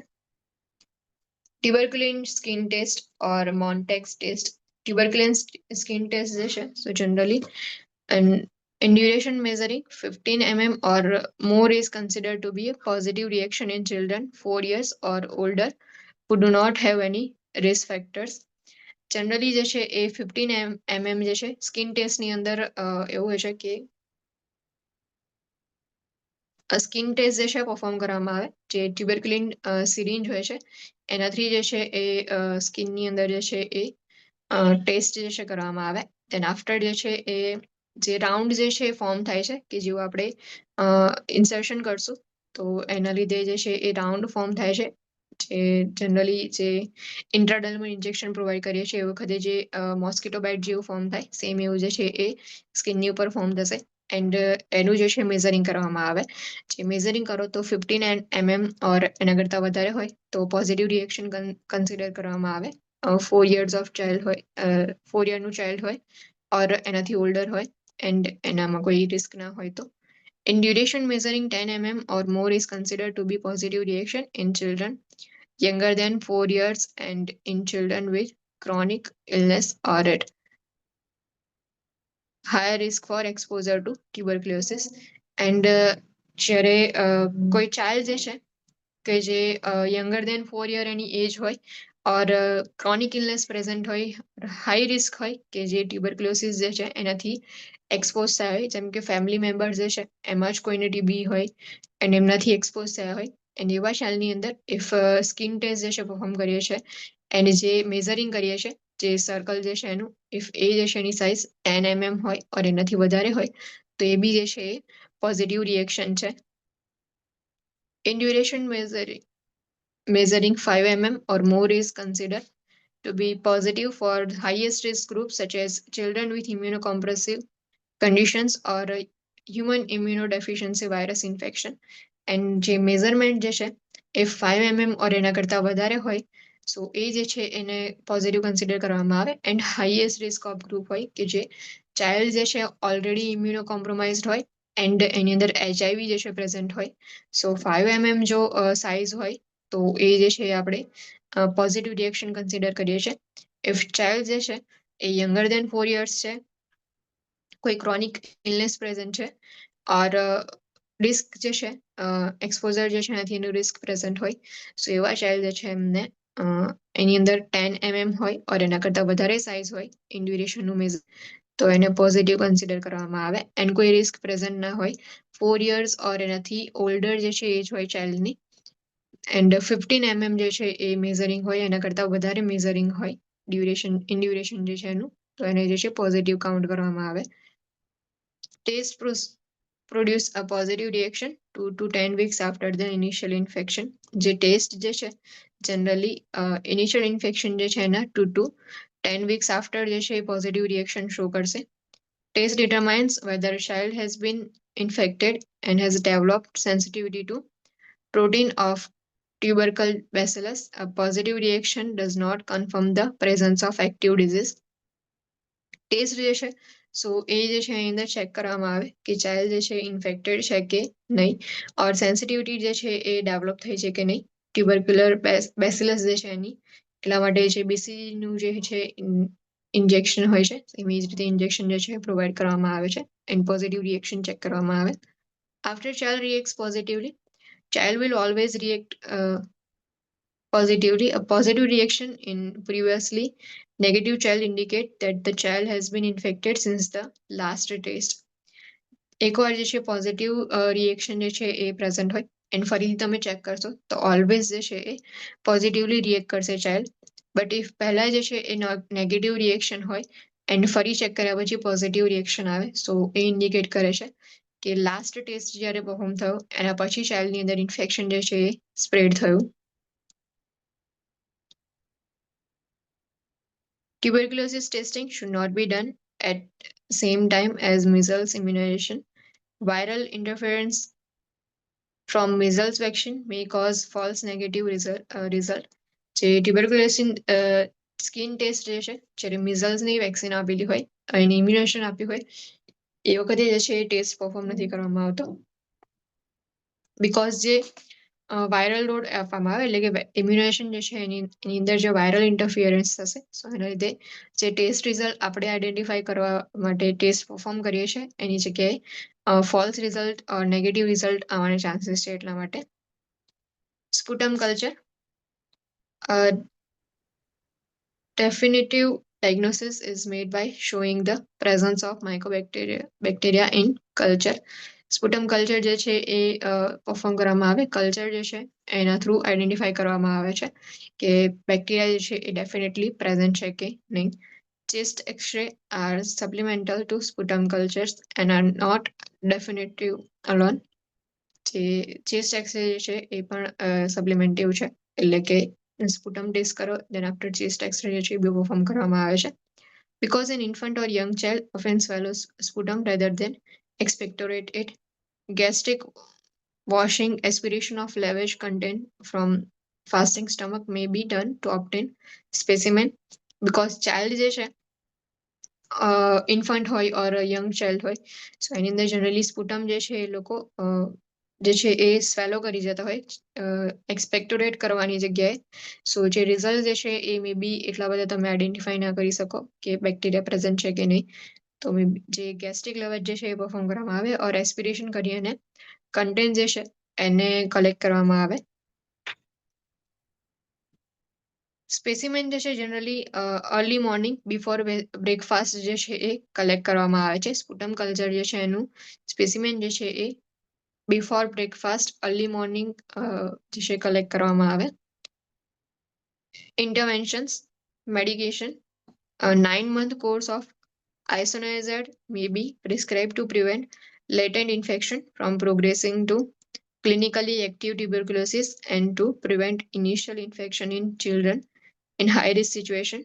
ટ્યુબરક્યુલિન સ્કિન ટેસ્ટ ઓર મોન્ટેક્સ ટેસ્ટ ટ્યુબરક્યુલિન સ્કિન ટેસ્ટ જે છે સો generally and in duration measuring 15 mm or more is considered to be a positive reaction in children 4 years or older who do not have any risk factors generally જે છે એ 15 mm જે છે skin ટેસ્ટની અંદર એવું હોય છે કે સ્કિન ટેસ્ટ જે છે પરફોર્મ કરવામાં આવે જે ટ્યુબરક્યુલિન સિરિંજ હોય છે એનાથી જે છે એ સ્કિનની અંદર જે છે એ ટેસ્ટ જે છે કરવામાં આવે દેન આફ્ટર જે છે એ જે રાઉન્ડ જે છે એ ફોર્મ થાય છે કે જેવું આપણે ઇન્સર્શન કરશું તો એના લીધે જે છે એ રાઉન્ડ ફોર્મ થાય છે જે જનરલી જે ઇન્ટ્રાડર્મલ ઇન્જેક્શન પ્રોવાઈડ કરીએ છીએ એ વખતે જે મોસ્કિટો બાઇટ જેવું ફોર્મ થાય સેમ એવું જે છે એ સ્કિનની ઉપર ફોર્મ થશે એન્ડ એનું જે છે મેઝરિંગ કરવામાં આવે જે મેઝરિંગ કરો તો 15 mm ઓર એના કરતાં વધારે હોય તો પોઝિટિવ રિએક્શન કન્સિડર કરવામાં આવે 4 years ઓફ ચાઇલ્ડ હોય 4 yearનું ચાઇલ્ડ હોય ઓર એનાથી ઓલ્ડર હોય એન્ડ એનામાં કોઈ રિસ્ક ના હોય તો in duration measuring 10 mm or more is considered to be positive reaction in children younger than 4 years and in children with chronic illness or at higher risk for exposure to tuberculosis and જ્યારે કોઈ child જે છે કે જે younger દેન 4 year એની એજ હોય ઓર chronic illness present હોય, high risk હોય કે જે ટ્યુબરક્લોસિસ જે છે એનાથી એક્સપોઝ થયા હોય, જેમ કે ફેમિલી મેમ્બર જે છે એમાં જ કોઈને ટીબી હોય અને એમનાથી એક્સપોઝ થયા હોય, અને એવા ચાલની અંદર ઇફ સ્કિન ટેસ્ટ જે છે પરફોર્મ કરીએ છીએ એને જે મેઝરિંગ કરીએ છીએ, જે સર્કલ જે છે એનું ઇફ એ જે છે એની સાઇઝ 10 mm હોય ઓર એનાથી વધારે હોય તો એ બી જે છે એ પોઝિટિવ રિએક્શન છે. In duration measuring 5 mm or more is considered to be positive for the highest risk groups such as children with immunocompressive conditions or human immunodeficiency virus infection. And જે measurement જે છે એ 5 mm ઓર એના કરતા વધારે હોય સો એ જે છે એને પોઝિટિવ કન્સિડર કરવામાં આવે. And highest risk of group હોય કે જે ચાઇલ્ડ જે છે ઓલરેડી ઇમ્યુનો કોમ્પ્રોમાઇઝડ હોય એન્ડ એની અંદર HIV જે છે પ્રેઝન્ટ હોય. સો 5 mm જો સાઇઝ હોય તો એ જે છે આપણે પોઝિટિવ રિએક્શન કન્સિડર કરીએ છીએ. ઇફ ચાઇલ્ડ જે છે એ યંગર દેન 4 years છે, કોઈ ક્રોનિક ઇલનેસ પ્રેઝન્ટ છે ઓર રિસ્ક જે છે એક્સપોઝર જે છે એનાથી એનું રિસ્ક પ્રેઝન્ટ હોય, સો એવા ચાઇલ્ડ જે છે એમને એની અંદર 10 mm હોય ઓર એના કરતાં વધારે સાઇઝ હોય ઇન ડ્યુરેશનનું મેઝર તો એને પોઝિટિવ કન્સિડર કરવામાં આવે. એન્ડ કોઈ રિસ્ક પ્રેઝન્ટ ના હોય, 4 years ઓર એનાથી ઓલ્ડર જે છે એજ હોય ચાઇલ્ડની એન્ડ 15 mm જે છે એ મેઝરિંગ હોય, એના કરતાં વધારે મેઝરિંગ હોય ઇન ડ્યુરેશન જે છે એનું, તો એને જે છે પોઝિટિવ કાઉન્ટ કરવામાં આવે. Test produce a positive reaction 2 to 10 weeks after the initial infection. જે ટેસ્ટ જે છે જનરલી ઇનિશિયલ ઇન્ફેક્શન જે છે એના 2 to 10 weeks after જે છે એ પોઝિટિવ રિએક્શન શો કરશે. Test determines whether a child has been infected and has developed sensitivity to protein of tubercle bacillus. A positive reaction does not confirm the presence of active disease. Test જે છે so એ જે છે એની અંદર check કરવામાં આવે કે child જે છે ઇન્ફેક્ટેડ છે કે નહીં ઓર સેન્સિટિવિટી જે છે એ ડેવલપ થઈ છે કે નહીં ટ્યુબરક્યુલર બેસિલસ જે છે એની, એટલા માટે જે બીસીજીનું જે છે ઇન્જેક્શન હોય છે એમ જ રીતે ઇન્જેક્શન જે છે પ્રોવાઈડ કરવામાં આવે છે એન્ડ પોઝિટિવ રિએક્શન ચેક કરવામાં આવે. After child reacts positively, child will always react positively. A positive reaction in previously negative child indicate that the child has been infected since the last test. એકવાર જે છે positive reaction જે છે એ present હોય and ફરીથી તમે check કરશો તો ઓલવેઝ જે છે એ પોઝિટિવલી રિએક્ટ કરશે ચાઇલ્ડ. બટ ઇફ પહેલા જે છે એ નેગેટિવ રિએક્શન હોય એન્ડ ફરી ચેક કર્યા પછી પોઝિટિવ રિએક્શન આવે સો એ ઇન્ડિકેટ કરે છે કે લાસ્ટ ટેસ્ટ જ્યારે પરફોર્મ થયો એના પછી ચાઇલ્ડની અંદર ઇન્ફેક્શન જે છે એ સ્પ્રેડ થયું. Tuberculosis testing should not be done at same time as measles immunization. Viral interference from measles vaccine may cause false negative result. જે ટ્યુબરક્યુલોસિસ સ્કિન ટેસ્ટ જે છે જ્યારે મિઝલ્સની વેક્સિન આપેલી હોય અને ઇમ્યુનેશન આપ્યું હોય એ વખતે જે છે એ ટેસ્ટ પરફોર્મ નથી કરવામાં આવતો બીકોઝ જે વાયરલ લોડ આપવામાં આવે એટલે કે ઇમ્યુનેશન જે છે એની અંદર જે વાયરલ ઇન્ટરફિયરન્સ થશે સો એના લીધે જે ટેસ્ટ રિઝલ્ટ આપણે આઈડેન્ટિફાઈ કરવા માટે ટેસ્ટ પરફોર્મ કરીએ છીએ એની જગ્યાએ ફોલ્સ રિઝલ્ટ નેગેટિવ રિઝલ્ટ આવવાના ચાન્સીસ છે. એટલા માટે sputum culture definitive diagnosis is made by showing the presence of bacteria in culture. Sputum culture જે છે એ પરફોર્મ કરવામાં આવે, કલ્ચર જે છે એના થ્રુ આઈડેન્ટિફાઈ કરવામાં આવે છે કે બેક્ટેરિયા જે છે એ ડેફિનેટલી પ્રેઝન્ટ છે કે નહીં. Chest X-ray are supplemental to sputum cultures and are not definitive alone. જે ચેસ્ટ એક્સરે જે છે એ પણ સપ્લિમેન્ટિવ છે એટલે કે સ્પુટમ ટેસ્ટ કરો દેન આફ્ટર ચેસ્ટ એક્સરે જે છે એ પરફોર્મ કરવામાં આવે છે. Because an infant or young child often swallows sputum rather than expectorate it, gastric washing, aspiration of lavage content from fasting stomach may be done to obtain specimen. Because child જે છે infant હોય ઓર young child હોય સો એની અંદર generally sputum જે છે એ લોકો જે છે એ સ્વેલો કરી જતા હોય એક્સપેક્ટોરેટ કરવાની જગ્યાએ. સો જે રિઝલ્ટ જે છે એ મે બી એટલા બધા તમે આઈડેન્ટિફાઈ ના કરી શકો કે બેક્ટેરિયા પ્રેઝન્ટ છે કે નહીં, તો જે ગેસ્ટ્રિક લેવલ જે છે એ પરફોર્મ કરવામાં આવે ઓર એસ્પિરેશન કરી અને કન્ટેન્ટ જે છે એને કલેક્ટ કરવામાં આવે. સ્પેસિમેન જે છે generally early morning before breakfast જે છે એ કલેક્ટ કરવામાં આવે છે. સ્પુટમ કલ્ચર જે છે એનું સ્પેસિમેન જે છે એ બિફોર બ્રેકફાસ્ટ અર્લી મોર્નિંગ જે છે કલેક્ટ કરવામાં આવે. ઇન્ટરવેન્શન્સ medication 9-month course of isoniazid may be prescribed to prevent latent infection from progressing to clinically active tuberculosis and to prevent initial infection in children in high risk situation.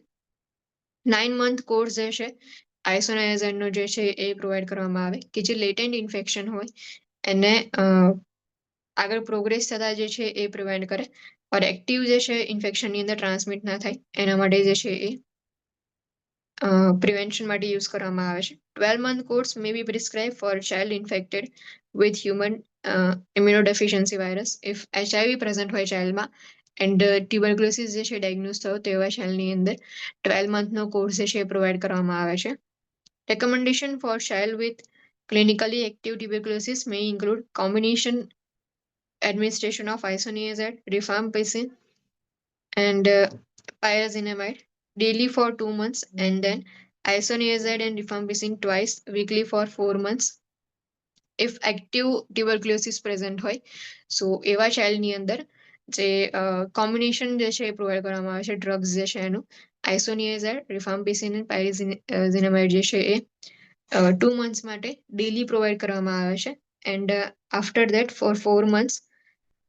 9-month course જે છે આઇસોનાઇઝરનો જે છે એ provide કરવામાં આવે કે જે લેટેન્ટ infection હોય એને આગળ પ્રોગ્રેસ થતા જે છે એ પ્રિવેન્ટ કરે ઓર એક્ટિવ જે છે ઇન્ફેક્શનની અંદર ટ્રાન્સમિટ ના થાય એના માટે જે છે એ પ્રિવેન્શન માટે યુઝ કરવામાં આવે છે. 12-month course may be prescribe for child infected with human immunodeficiency virus if HIV present હોય ચાઇલ્ડમાં એન્ડ ટ્યુબરક્લોસિસ જે છે ડાયગ્નોઝ થયો તેવા ચાઇલ્ડની અંદર 12-monthનો કોર્સ જે છે એ પ્રોવાઈડ કરવામાં આવે છે. Recommendation for child with clinically active tuberculosis may include combination administration of isoniazid, rifampicin, and pyrazinamide daily for 2 months, and then isoniazid and rifampicin twice weekly for 4 months. If active tuberculosis present હોય સો એવા ચાઇલ્ડની અંદર જે combination જે છે એ provide કરવામાં આવે છે drugs જે છે એનું આઇસોનિયાઝાઇડ રિફામ્પિસિન અને પાયરિઝિનામાઇડ જે છે એ 2 months માટે ડેલી પ્રોવાઈડ કરવામાં આવે છે and after that for 4 months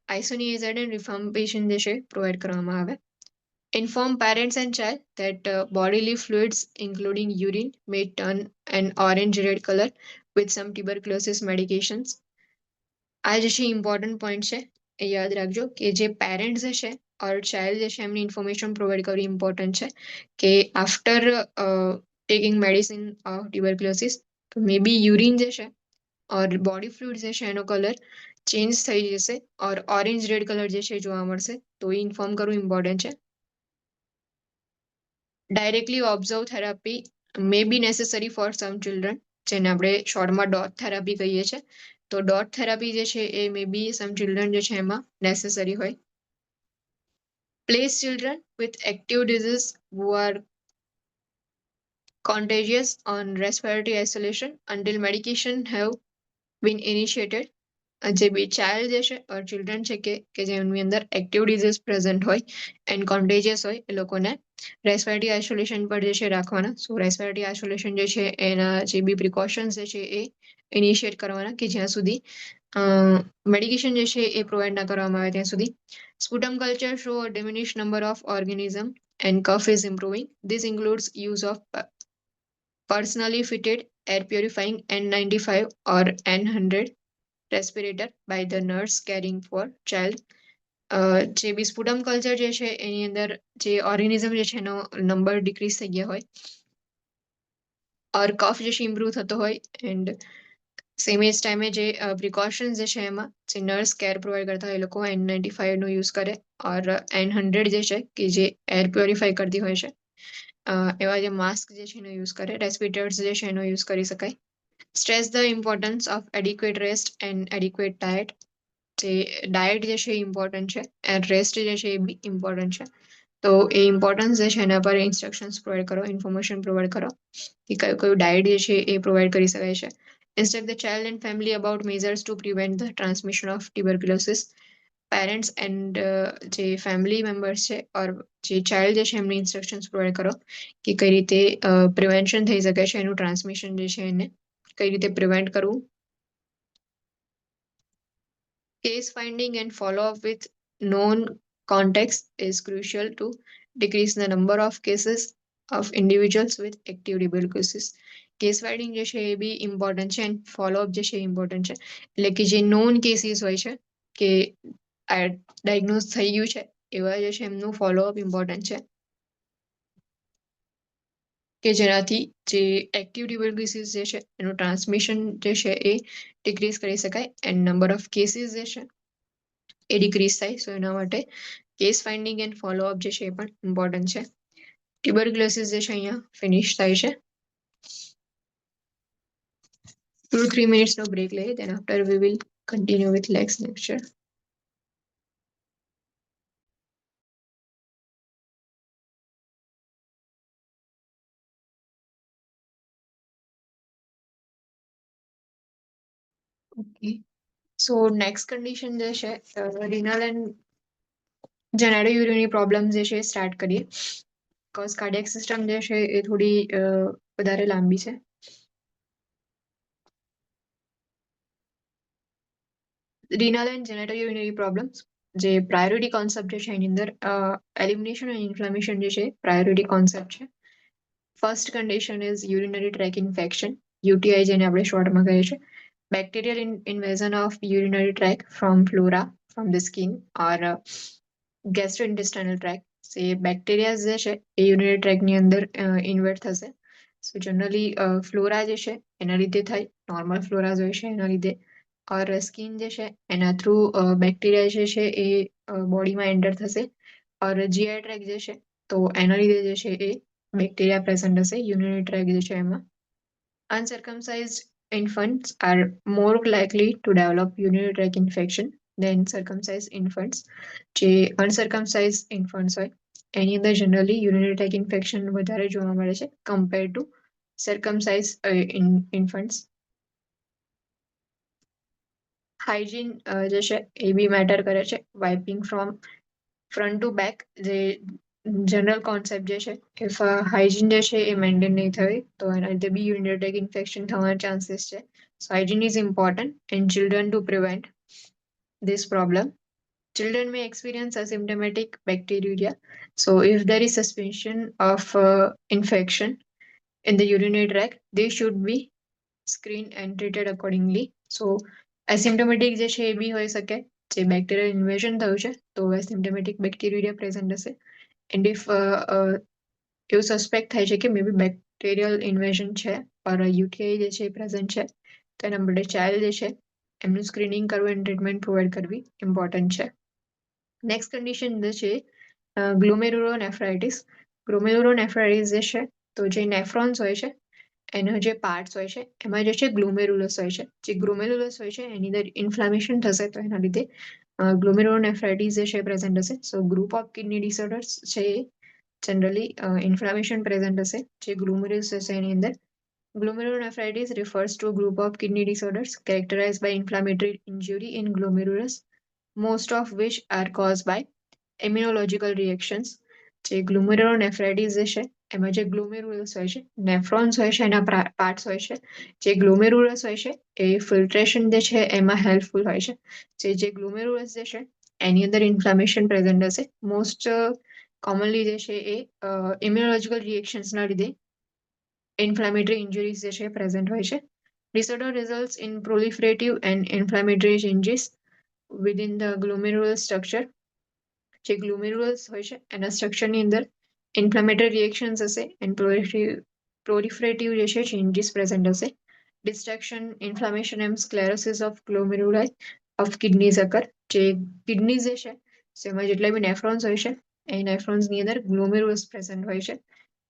isoniazid and rifampicin જે છે પ્રોવાઈડ કરવામાં આવે. Inform parents and child that bodily fluids including urine may turn an orange red color with some tuberculosis medications. આ જે છે ઇમ્પોર્ટન્ટ પોઈન્ટ છે એ યાદ રાખજો કે જે પેરેન્ટ્સ છે ઓર ચાઇલ્ડ જે છે એમની ઇન્ફોર્મેશન પ્રોવાઈડ કરવી ઇમ્પોર્ટન્ટ છે કે after taking medicine of tuberculosis may be urine જે છે ઓર બોડી ફ્લુઇડ જે છે એનો કલર ચેન્જ થઈ જશે ઓર ઓરેન્જ રેડ કલર જે છે જોવા મળશે તો એ ઇન્ફોર્મ કરવું ઇમ્પોર્ટન્ટ છે. Directly observe therapy may be necessary for some children જેને આપણે શોર્ટમાં ડોટ થેરાપી કહીએ છીએ તો ડોટ થેરાપી જે છે એ મે બી સમ ચિલ્ડ્રન જે છે એમાં નેસેસરી હોય. Place children with active disease who are contagious on respiratory isolation until medication have been initiated. જે બી ચાઇલ્ડ જે છે ઓર ચિલ્ડ્રન છે કે જેમની અંદર એક્ટિવ ડિઝીઝ પ્રેઝન્ટ હોય એન્ડ કોન્ટેજિયસ હોય એ લોકોને રેસ્પિરેટરી આઇસોલેશન પર જે છે રાખવાના. સો રેસ્પિરેટરી આઇસોલેશન જે છે એના જે બી પ્રિકોશન્સ જે છે એ ઇનિશિએટ કરવાના કે જ્યાં સુધી મેડિકેશન જે છે એ પ્રોવાઈડ ના કરવામાં આવે ત્યાં સુધી. Sputum culture show diminish number of organism and cough is improving. This includes use of personally fitted air purifying N95 or N100 respirator by the nurse caring for child. જે બી sputum culture જે છે એની અંદર જે organism જે છે એનો number decrease થઈ ગયા હોય ઓર કફ જે છે ઇમ્પ્રુવ થતો હોય એન્ડ સેમ એજ ટાઈમે જે પ્રિકોશન્સ જે છે એમાં જે નર્સ કેર પ્રોવાઈડ કરતા હોય એ લોકો N95નો યુઝ કરે ઓર N100 જે છે કે જે એર પ્યોરિફાઈ કરતી હોય છે એવા જે માસ્ક જે છે એનો યુઝ કરે. રેસ્પિરેટર્સ જે છે એનો યુઝ કરી શકાય. Stress the importance of adequate rest and adequate diet. જે ડાયટ જે છે એ ઇમ્પોર્ટન્ટ છે એન્ડ રેસ્ટ જે છે એ બી ઇમ્પોર્ટન્ટ છે તો એ ઇમ્પોર્ટન્સ જે છે એના પર ઇન્સ્ટ્રક્શન્સ પ્રોવાઈડ કરો ઇન્ફોર્મેશન પ્રોવાઈડ કરો કે કયું કયું ડાયટ જે છે એ પ્રોવાઈડ કરી શકાય છે. Instruct the child and family about measures to prevent the transmission of tuberculosis. Parents and જે ફેમિલી મેમ્બર્સ છે ઓર જે ચાઇલ્ડ જે છે એમને ઇન્સ્ટ્રક્શન્સ પ્રોવાઈડ કરો કે કઈ રીતે પ્રિવેન્શન થઈ શકે છે એનું ટ્રાન્સમિશન જે છે એને કઈ રીતે પ્રિવેન્ટ કરવું. Case finding and follow up with known contacts is crucial to decrease the number of cases of individuals with active tuberculosis. Case finding જે છે એ બી ઇમ્પોર્ટન્ટ છે એન્ડ ફોલોઅપ જે છે એ ઇમ્પોર્ટન્ટ છે એટલે કે જે નોન કેસીસ હોય છે કે ડાયગ્નોઝ થઈ ગયું છે એવા જે છે એમનું ફોલોઅપ ઇમ્પોર્ટન્ટ છે કે જેનાથી જે એક્ટિવ ટ્યુબરક્લોસિસ જે છે એનું ટ્રાન્સમિશન જે છે એ ડિક્રીઝ કરી શકાય એન્ડ નંબર ઓફ કેસીસ જે છે એ ડિક્રીઝ થાય. સો એના માટે કેસ ફાઇન્ડિંગ એન્ડ ફોલોઅપ જે છે એ પણ ઇમ્પોર્ટન્ટ છે. ટ્યુબરક્લોસિસ જે છે અહીંયા ફિનિશ થાય છે. 2-3 minutes નો બ્રેક લઈએ then after we will continue with next lecture. Okay, so next condition જે છે રિનલ એન્ડ જેનેરોયુરિનરી પ્રોબ્લેમ જે છે સ્ટાર્ટ કરીએ. કોઝ કાર્ડિયક સિસ્ટમ જે છે એ થોડી વધારે લાંબી છે. રિનલ એન્ડ જેનેટોયુરિનરી પ્રોબ્લેમ્સ જે પ્રાયોરિટી કોન્સેપ્ટ જે છે એની અંદર એલિમિનેશન અને ઇન્ફ્લામેશન જે છે પ્રાયોરિટી કોન્સેપ્ટ છે. First condition is urinary tract infection, UTI જેને આપણે શોર્ટમાં કહીએ છીએ. Bacterial invasion of urinary tract from flora from the skin or gastrointestinal tract. A bacteria જે છે એ યુરિનરી ટ્રેકની અંદર ઇન્વેટ થશે. સો જનરલી ફ્લોરા જે છે એના લીધે થાય, નોર્મલ ફ્લોરા હોય છે એના લીધે, ઓર સ્કિન જે છે એના થ્રુ બેક્ટેરિયા જે છે એ બોડીમાં એન્ટર થશે. ઓર જીઆઈ ટ્રેક જે છે તો એના લીધે જે છે એ બેક્ટેરિયા પ્રેઝન્ટ હશે યુરિનરી ટ્રેક જે છે એમાં. Uncircumcised infants are more likely to develop urinary tract infection than circumcised infants. જે uncircumcised infants હોય એની અંદર જનરલી urinary tract infection વધારે જોવા મળે છે compare to circumcised infants. Hygiene જે છે એ બી મેટર કરે છે. વાઇપિંગ ફ્રોમ ફ્રન્ટ ટુ બેક જે જનરલ કોન્સેપ્ટ જે છે, ઇફ હાઇજીન જે છે એ મેન્ટેન નહીં થાય તો એના લીધે બી યુરિનરી ટ્રેક ઇન્ફેક્શન થવાના ચાન્સીસ છે. So hygiene is important in children to prevent this problem. Children may experience asymptomatic bacteriuria. So if there is suspicion of infection in the urinary tract, they should be screened and treated accordingly. So asymptomatic જે છે એ બી હોઈ શકે, જે bacterial ઇન્વેઝન થયું છે તો asymptomatic bacteria present હશે. એન્ડ ઇફ એવું સસ્પેક્ટ થાય છે કે મે બી બેક્ટેરિયલ ઇન્વેઝન છે ઓર યુટીઆઈ જે છે એ પ્રેઝન્ટ છે તો એના માટે ચાઇલ્ડ જે છે એમનું સ્ક્રીનિંગ કરવું એન્ડ ટ્રીટમેન્ટ પ્રોવાઈડ કરવી ઇમ્પોર્ટન્ટ છે. નેક્સ્ટ કન્ડિશન જે છે ગ્લોમેરુલોનેફ્રાઇટિસ. ગ્લોમેરુલોનેફ્રાઇટિસ જે છે તો જે નેફ્રોન્સ હોય છે એનો જે પાર્ટ્સ હોય છે એમાં જે છે ગ્લોમેરુલસ હોય છે. જે ગ્લોમેરુલસ હોય છે એની અંદર ઇન્ફ્લામેશન થશે તો એના લીધે ગ્લોમેરુલોનેફ્રાઇટિસ જે છે પ્રેઝન્ટ હશે. સો ગ્રુપ ઓફ કિડની ડિસઓર્ડર્સ છે એ જનરલી ઇન્ફ્લામેશન પ્રેઝન્ટ હશે જે ગ્લોમેરુલસ હશે એની અંદર. Glomerulonephritis refers to a group of kidney disorders characterized by inflammatory injury in glomerulus, most of which are caused by immunological reactions. જે ગ્લોમેરુલોનેફ્રાઇટિસ જે છે એમાં જે ગ્લોમેરુલસ હોય છે, નેફ્રોન્સ હોય છે એના પાર્ટ્સ હોય છે. જે ગ્લોમેરુલસ હોય છે એ ફિલ્ટ્રેશન જે છે એમાં હેલ્પફુલ હોય છે. જે ગ્લોમેરુલસ જે છે એની અંદર ઇન્ફ્લામેશન પ્રેઝન્ટ હશે. મોસ્ટ કોમનલી જે છે એ ઇમ્યુનોલોજીકલ રિએક્શન્સના લીધે inflammatory injuries જે છે present હોય છે. Disorder results in proliferative and inflammatory changes within the glomerular structure. જે ગ્લોમેરુલસ હોય છે એના સ્ટ્રક્ચરની અંદર ઇન્ફ્લામેટરી રિએક્શન્સ હશે એન્ડ પ્રોલિફરેટિવ જે છે ચેન્જીસ પ્રેઝન્ટ હશે. Destruction, inflammation and sclerosis of glomeruli of kidneys occur. જે કિડનીઝ જે છે એમાં જેટલા બી નેફ્રોન્સ હોય છે એ નેફ્રોન્સની અંદર ગ્લોમેરુલસ પ્રેઝન્ટ હોય છે.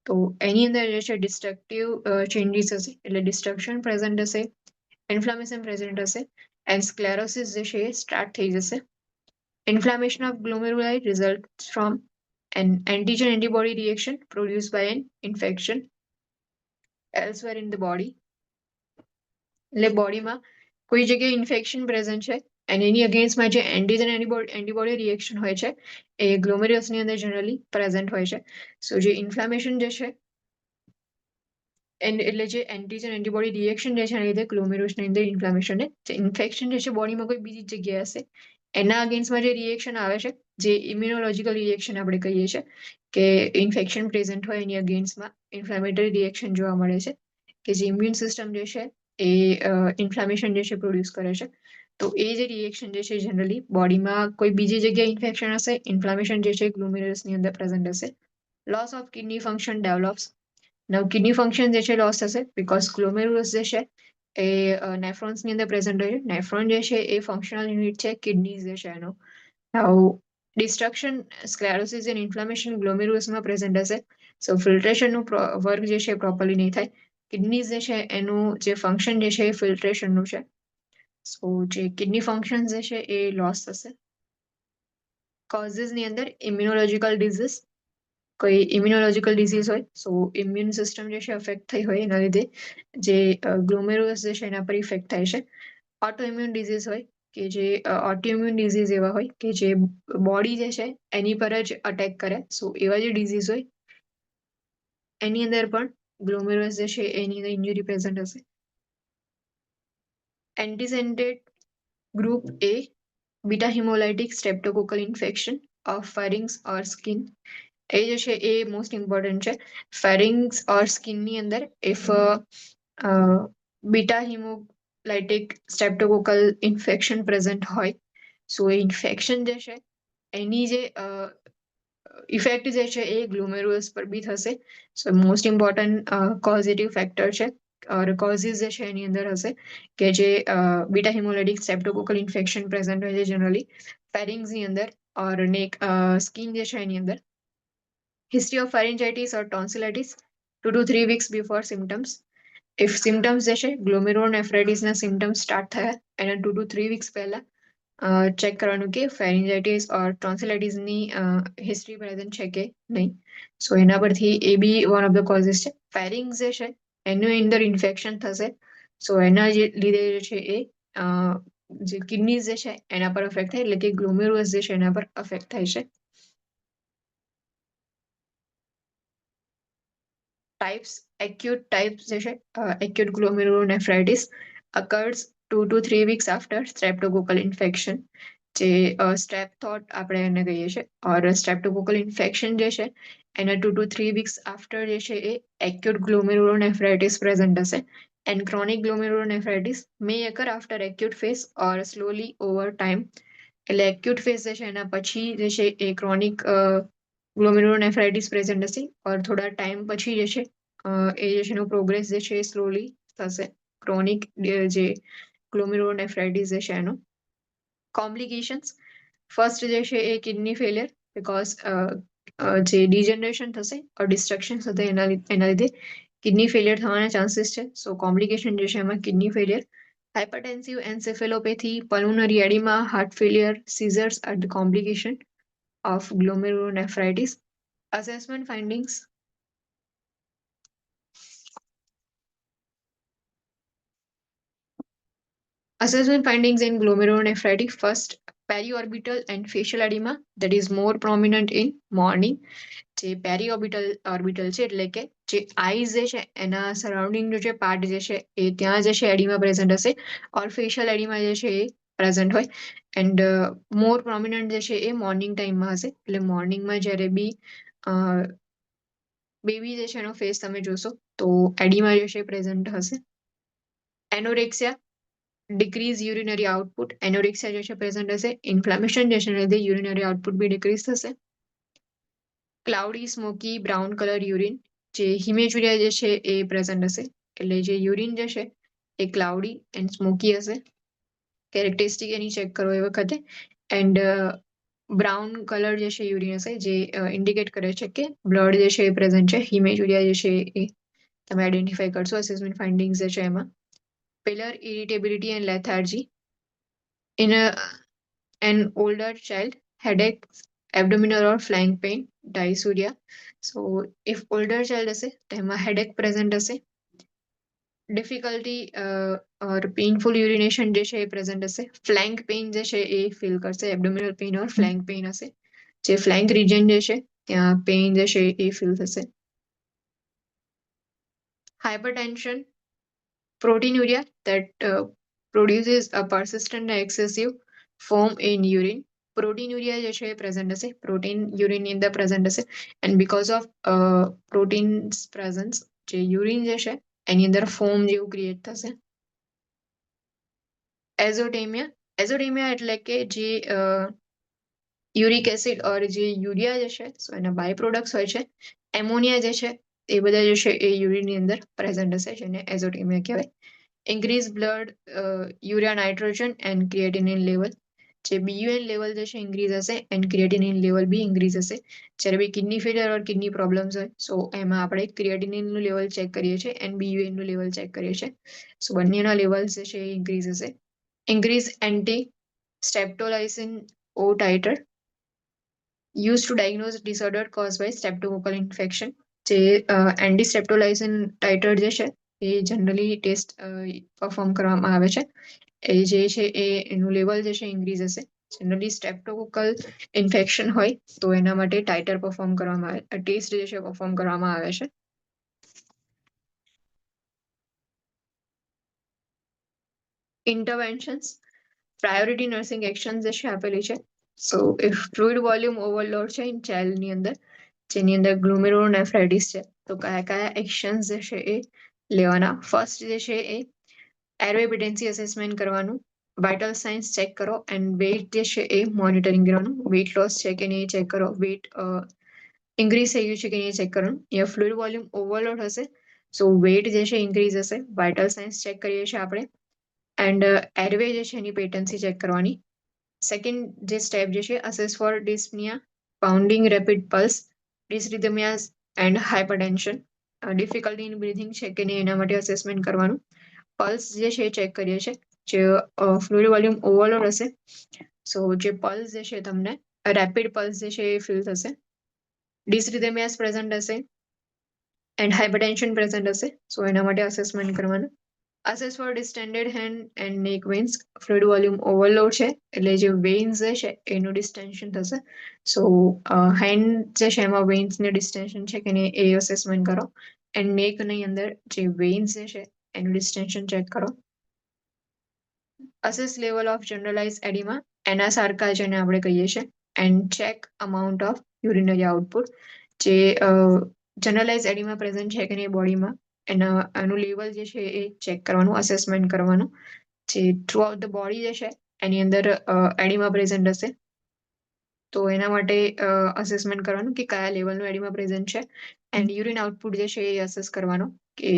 તો એની અંદર જે છે ડિસ્ટ્રક્ટિવ ચેન્જીસ હશે એટલે ડિસ્ટ્રક્શન પ્રેઝન્ટ હશે, ઇન્ફ્લામેશન પ્રેઝન્ટ હશે એન્ડ સ્ક્લેરોસિસ જે છે એ સ્ટાર્ટ થઈ જશે. Inflammation of glomeruli results from an antigen antibody reaction produced by an infection elsewhere in the body. એટલે બોડીમાં કોઈ જગ્યાએ ઇન્ફેક્શન પ્રેઝન્ટ છે અને એની અગેન્સ્ટમાં જે એન્ટીજન એન્ટીબોડી રિએક્શન હોય છે એ ગ્લોમેરુલસની અંદર જનરલી પ્રેઝન્ટ હોય છે. સો જે ઇન્ફ્લામેશન જે છે એટલે જે એન્ટીજન એન્ટીબોડી રિએક્શન જે છે એના લીધે ગ્લોમેરુલસની અંદર ઇન્ફ્લામેશન જે ઇન્ફેક્શન જે છે બોડીમાં કોઈ બીજી જગ્યાએ હશે એના અગેન્સ્ટમાં જે રિએક્શન આવે છે જે ઇમ્યુનોલોજીકલ રિએક્શન આપણે કહીએ છીએ કે ઇન્ફેક્શન પ્રેઝન્ટ હોય એની અગેન્સ્ટમાં ઇન્ફ્લામેટરી રિએક્શન જોવા મળે છે કે જે ઇમ્યુન સિસ્ટમ જે છે એ ઇન્ફ્લામેશન જે છે પ્રોડ્યુસ કરે છે. તો એ જે રિએક્શન જે છે જનરલી બોડીમાં કોઈ બીજી જગ્યાએ ઇન્ફેક્શન હશે, ઇન્ફ્લામેશન જે છે ગ્લોમેરુલસની અંદર પ્રેઝન્ટ હશે. Loss of kidney function develops. નવ કિડની ફંક્શન જે છે લોસ થશે બીકોઝ ગ્લોમેરુલસ જે છે એ નેફ્રોન્સની અંદર પ્રેઝન્ટ હોય છે. નેફ્રોન જે છે એ ફંક્શનલ યુનિટ છે કિડનીઝ જે છે એનો. ડિસ્ટ્રક્શન, સ્ક્લેરોસિસ એન્ડ ઇન્ફ્લામેશન ગ્લોમેરુલસમાં પ્રેઝન્ટ હશે. સો ફિલ્ટ્રેશનનું વર્ક જે છે પ્રોપરલી નહીં થાય. કિડનીઝ જે છે એનું જે ફંક્શન જે છે એ ફિલ્ટ્રેશનનું છે. સો જે કિડની ફંક્શન જે છે એ લોસ થશે. કોઝિસની અંદર ઇમ્યુનોલોજીકલ ડિઝીઝ, કોઈ ઇમ્યુનોલોજીકલ ડિઝીઝ હોય સો ઇમ્યુન સિસ્ટમ જે છે અફેક્ટ થઈ હોય એના લીધે જે ગ્લોમેરુલસ જે છે એના પર ઇફેક્ટ થાય છે. ઓટોઇમ્યુન ડિઝીઝ હોય કે જે ઓટોઇમ્યુન ડિઝીઝ એવા હોય કે જે બોડી જે છે એની પર જ અટેક કરે. સો એવા જે ડિઝીઝ હોય એની અંદર પણ ગ્લોમેરુલસ જે છે એની અંદર ઇન્જરી પ્રેઝન્ટ હશે. Antecedent group A, beta hemolytic streptococcal infection of pharynx or skin. એ જે છે એ મોસ્ટ ઇમ્પોર્ટન્ટ છે. ફેરિંગ્સ ઓર સ્કિનની અંદર ઇફ બીટા હિમોલાઇટિક સ્ટ્રેપ્ટોકોકલ ઇન્ફેક્શન પ્રેઝન્ટ હોય, સો એ ઇન્ફેક્શન જે છે એની જે ઇફેક્ટ જે છે એ ગ્લોમેરુલસ પર બી થશે. સો મોસ્ટ ઇમ્પોર્ટન્ટ કોઝિટિવ ફેક્ટર છે ઓર કોઝિસ જે છે એની અંદર હશે કે જે બીટા હિમોલાઇટિક સ્ટ્રેપ્ટોકોકલ ઇન્ફેક્શન પ્રેઝન્ટ હોય છે જનરલી ફેરિંગ્સની અંદર ઓર નેક સ્કિન જે છે એની અંદર. History of pharyngitis or tonsillitis 2 to 3 weeks before symptoms. If symptoms જે છે ગ્લોમેરુલોનેફ્રાઇટિસના સિમ્ટમ્સ સ્ટાર્ટ થયા એના 2 to 3 weeks પહેલા ચેક કરવાનું કે ફેરિન્જાઇટિસ ઓર ટોન્સિલાઇટિસની હિસ્ટ્રી પ્રેઝન્ટ છે કે નહીં. સો એના પરથી એ બી વન ઓફ ધ કોઝિસ છે. ફેરિંગ્સ જે છે એની અંદર ઇન્ફેક્શન થશે. સો એના લીધે જે છે એ જે કિડનીઝ જે છે એના પર અફેક્ટ થાય, એટલે કે ગ્લોમેરુલસ જે છે એના પર અફેક્ટ થાય છે. ટાઈપ્સ, એક્યુટ ટાઈપ્સ જે છે acute glomerulonephritis occurs 2 to 3 weeks after streptococcal infection, જે સ્ટ્રેપ થોટ આપણે એને કહીએ છીએ. ઓર સ્ટ્રેપ્ટોકોકલ ઇન્ફેક્શન જે છે એના 2 to 3 weeks after જે છે એ એક્યુટ ગ્લોમેરુલોનેફ્રાઇટિસ પ્રેઝન્ટ હશે. And chronic glomerulonephritis may occur after acute phase or slowly over time. એટલે એક્યુટ ફેઝ જે છે એના પછી જે છે એ ક્રોનિક ગ્લોમેરુલોનેફ્રાઇટિસ પ્રેઝન્ટ હશે ઓર થોડા ટાઈમ પછી જે છે એ જે છે એનો પ્રોગ્રેસ જે છે એ સ્લોલી થશે. ક્રોનિક જે ગ્લોમેરુલોનેફ્રાઇટિસ જે છે એનો કોમ્પ્લિકેશન્સ ફર્સ્ટ જે છે એ કિડની ફેલિયર, બીકોઝ જે ડિજનરેશન થશે ઓર ડિસ્ટ્રક્શન થશે એના લીધે કિડની ફેલિયર થવાના ચાન્સીસ છે. સો કોમ્પ્લિકેશન જે છે એમાં kidney failure, hypertensive encephalopathy, pulmonary edema, heart failure, seizures are the complication of glomerulonephritis. Assessment findings. Assessment findings in glomerulonephritis. First, periorbital and facial edema that is more prominent in morning. જે પેરીઓર્બિટલ છે એટલે કે જે eyes જે છે એના સરાઉન્ડિંગનો જે part જે છે એ ત્યાં જે છે એડિમા પ્રેઝન્ટ હશે ઓર ફેશિયલ એડિમા જે છે એ પ્રેઝન્ટ હોય. એન્ડ મોર પ્રોમિનન્ટ જે છે એ મોર્નિંગ ટાઈમમાં હશે. એટલે મોર્નિંગમાં જ્યારે બી બેબી જે છે એનો ફેસ તમે જોશો તો એડિમા જે છે પ્રેઝન્ટ હશે. એનોરેક્સિયા, ડિક્રીઝ યુરિનરી આઉટપુટ, એનોરેક્સિયા જે છે પ્રેઝન્ટ હશે. ઇન્ફ્લામેશન જે છે એના લીધે યુરિનરી આઉટપુટ બી ડિક્રીઝ થશે. Cloudy smoky brown colour urine, જે હિમેજુરિયા જે છે એ પ્રેઝન્ટ હશે. એટલે જે યુરિન જે છે એ ક્લાઉડી એન્ડ સ્મોકી હશે. કેરેક્ટરિસ્ટિક એની ચેક કરો એ વખતે. એન્ડ બ્રાઉન કલર જે છે યુરિન હશે જે ઇન્ડિકેટ કરે છે કે બ્લડ જે છે એ પ્રેઝન્ટ છે. હિમેજુરિયા જે છે એ તમે આઈડેન્ટિફાઈ કરશો અસેસમેન્ટ ફાઇન્ડિંગ્સ જે છે એમાં. પેલર ઇરિટેબિલિટી and lethargy in an older child, headache, abdominal or flank pain, dysuria. So if older child હશે તો એમાં headache present હશે. ડિફિકલ્ટી ઓર પેઇનફુલ યુરિનેશન જે છે એ પ્રેઝન્ટ હશે. ફ્લેન્ક પેઇન જે છે એ ફીલ કરશે. એબડોમિનલ પેઇન ઓર ફ્લેન્ક પેઇન હશે. જે ફ્લેન્ક રિજન જે છે ત્યાં પેઇન જે છે એ ફીલ થશે. Hypertension, proteinuria that produces a persistent and excessive foam in urine. પ્રોટીન્યુરિયા જે છે એ પ્રેઝન્ટ હશે. પ્રોટીન યુરિનની અંદર પ્રેઝન્ટ હશે. And because of proteins presence જે યુરિન જે છે એની અંદર ફોમ જેવું ક્રિએટ થશે. એઝોટેમિયા, એઝોટેમિયા એટલે કે જે યુરિક એસિડ ઓર જે યુરિયા જે છે સો એના બાય પ્રોડક્ટ્સ હોય છે. એમોનિયા જે છે એ બધા જે છે એ યુરિનની અંદર પ્રેઝન્ટ હશે, જેને એઝોટેમિયા કહેવાય. Increase blood urea nitrogen and creatinine level, જે બીયુએન લેવલ જે છે ઇન્ક્રીઝ હશે એન્ડ ક્રિએટિનિન લેવલ બી ઇન્ક્રીઝ હશે. જ્યારે બી kidney failure or kidney problems હોય સો એમાં આપણે ક્રિએટિનિનનું લેવલ ચેક કરીએ છીએ એન્ડ બીયુએનનું લેવલ ચેક કરીએ છીએ. સો બંનેના લેવલ્સ જે છે એ ઇન્ક્રીઝ હશે. Increase anti streptolysin O titer used to diagnose disorder caused by streptococcal infection. જે એન્ટી સ્ટેપ્ટોલાઇસિન ટાઇટર જે છે એ જનરલી ટેસ્ટ પરફોર્મ કરવામાં આવે છે. એ જે છે એનું લેવલ જે છે ઇન્ક્રીઝ હશે. જનરલી સ્ટ્રેપ્ટોકોકલ ઇન્ફેક્શન હોય તો એના માટે ટાઇટર પરફોર્મ કરવામાં આવે, ટેસ્ટ જે છે પરફોર્મ કરવામાં આવે છે. ઇન્ટરવેન્શન્સ, પ્રાયોરિટી નર્સિંગ એક્શન જે છે આપેલી છે. સો ઇફ ફ્લુઇડ વોલ્યુમ ઓવરલોડ છે ઇન ચાઇલ્ડની અંદર, જેની અંદર ગ્લોમેરુલોનેફ્રાઇટિસ છે, તો કયા કયા એક્શન્સ જે છે એ લેવાના. ફર્સ્ટ જે છે એ એરોએપિડન્સી અસેસમેન્ટ કરવાનું, વાઇટલ સાઇન્સ ચેક કરો એન્ડ વેઇટ જે છે એ મોનિટરિંગ કરવાનું. વેઇટ લોસ છે કે નહીં ચેક કરો, વેઇટ ઇન્ક્રીઝ થઈ ગયું છે કે નહીં ચેક કરવાનું. અહીંયા ફ્લુઇડ વોલ્યુમ ઓવરલોડ હશે, સો વેઇટ જે છે ઇન્ક્રીઝ હશે. વાઇટલ સાઇન્સ ચેક કરીએ છીએ આપણે એન્ડ એરવે જે છે એની પેટન્સી ચેક કરવાની. સેકન્ડ જે સ્ટેપ જે છે assess for dyspnea, pounding, rapid pulse, dysrhythmias and hypertension. Difficulty in breathing છે કે નહીં એના માટે અસેસમેન્ટ કરવાનું. પલ્સ જે છે ચેક કરીએ છીએ. જે ફ્લુઇડ વોલ્યુમ ઓવરલોડ હશે, સો જે પલ્સ જે છે તમને રેપિડ પલ્સ જે છે એ ફીલ થશે. ડિસરિધમિયાઝ પ્રેઝન્ટ હશે એન્ડ હાઇપરટેન્શન પ્રેઝન્ટ હશે, સો એના માટે અસેસમેન્ટ કરવાનું. Assess for distended hand and neck veins. Fluid volume overload છે એટલે જે વેન્સ જે છે એનું ડિસ્ટેન્શન થશે. સો હેન્ડ જે છે એમાં વેન્સને ડિસ્ટેન્શન છે કે નહીં એ અસેસમેન્ટ કરો એન્ડ નેકની અંદર જે વેન્સ જે છે એનું ડિસ્ટેન્શન ચેક કરો. અસેસ લેવલ ઓફ જનરલાઇઝ એડિમા, એના સારકા જેને આપણે કહીએ છીએ, and check amount of urinary output. જે જનરલાઇઝ એડિમા પ્રેઝન્ટ છે કે નહીં બોડીમાં એનું લેવલ જે છે એ ચેક કરવાનું, અસેસમેન્ટ કરવાનું. જે થ્રુ આઉટ ધ બોડી જે છે એની અંદર એડિમા પ્રેઝન્ટ હશે, તો એના માટે અસેસમેન્ટ કરવાનું કે કયા લેવલનું એડિમા પ્રેઝન્ટ છે. એન્ડ યુરિન આઉટપુટ જે છે એ અસેસ કરવાનો કે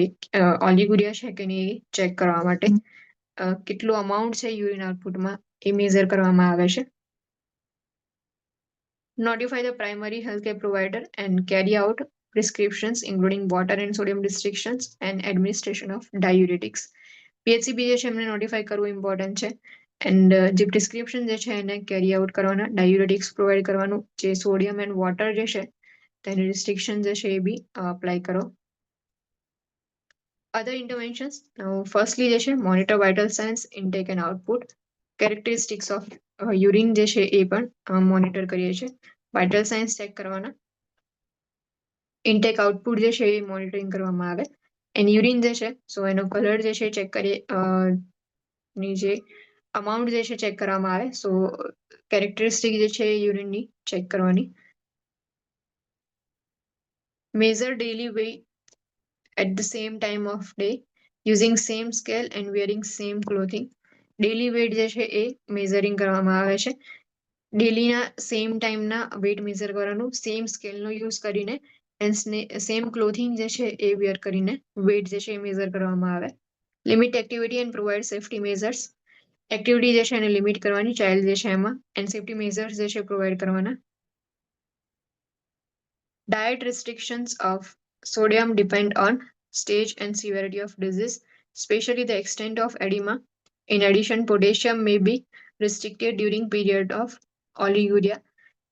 ઓલિગુરિયા છે કે નહીં એ ચેક કરવા માટે કેટલું અમાઉન્ટ છે યુરિન આઉટપુટમાં એ મેઝર કરવામાં આવે છે. Notify the primary healthcare provider and carry out prescriptions including water and sodium restrictions and administration of diuretics. PHCP જે છે એમને નોટિફાઈ કરવું ઇમ્પોર્ટન્ટ છે એન્ડ જે પ્રિસ્ક્રિપ્શન જે છે એને કેરી આઉટ કરવાના, ડાયુરેટિક્સ પ્રોવાઈડ કરવાનું, જે સોડિયમ એન્ડ વોટર જે છે તેની રિસ્ટ્રિક્શન જે છે એ બી અપ્લાય કરો. અધર ઇન્ટરવેન્શન્સ, ફર્સ્ટલી જે છે monitor vital science, intake and output, characteristics of urine જે છે એ પણ મોનિટર કરીએ છીએ. વાઇટલ સાઇન્સ ચેક કરવાના, ઇન્ટેક આઉટપુટ જે છે એ મોનિટરિંગ કરવામાં આવે. એન્ડ યુરિન જે છે સો એનો કલર જે છે ચેક કરીએ, ની જે અમાઉન્ટ જે છે ચેક કરવામાં આવે. સો કેરેક્ટરિસ્ટિક જે છે યુરિનની ચેક કરવાની. Measure daily weight at the same time of day using same scale and wearing same clothing. Daily weight જે છે એ મેઝરિંગ કરવામાં આવે છે. ડેલીના સેમ ટાઈમના વેઇટ મેઝર કરવાનું, સેમ સ્કેલનો યુઝ કરીને એન્ડ સેમ ક્લોથિંગ જે છે એ વેર કરીને વેઇટ જે છે એ મેઝર કરવામાં આવે. Limit activity and provide safety measures. Activity જે છે એને લિમિટ કરવાની ચાઇલ્ડ જે છે એમાં, એન્ડ સેફ્ટી મેઝર્સ જે છે પ્રોવાઈડ કરવાના. Diet restrictions of sodium depend on stage and severity of disease, especially the extent of edema. In addition, potassium may be restricted during period of oliguria.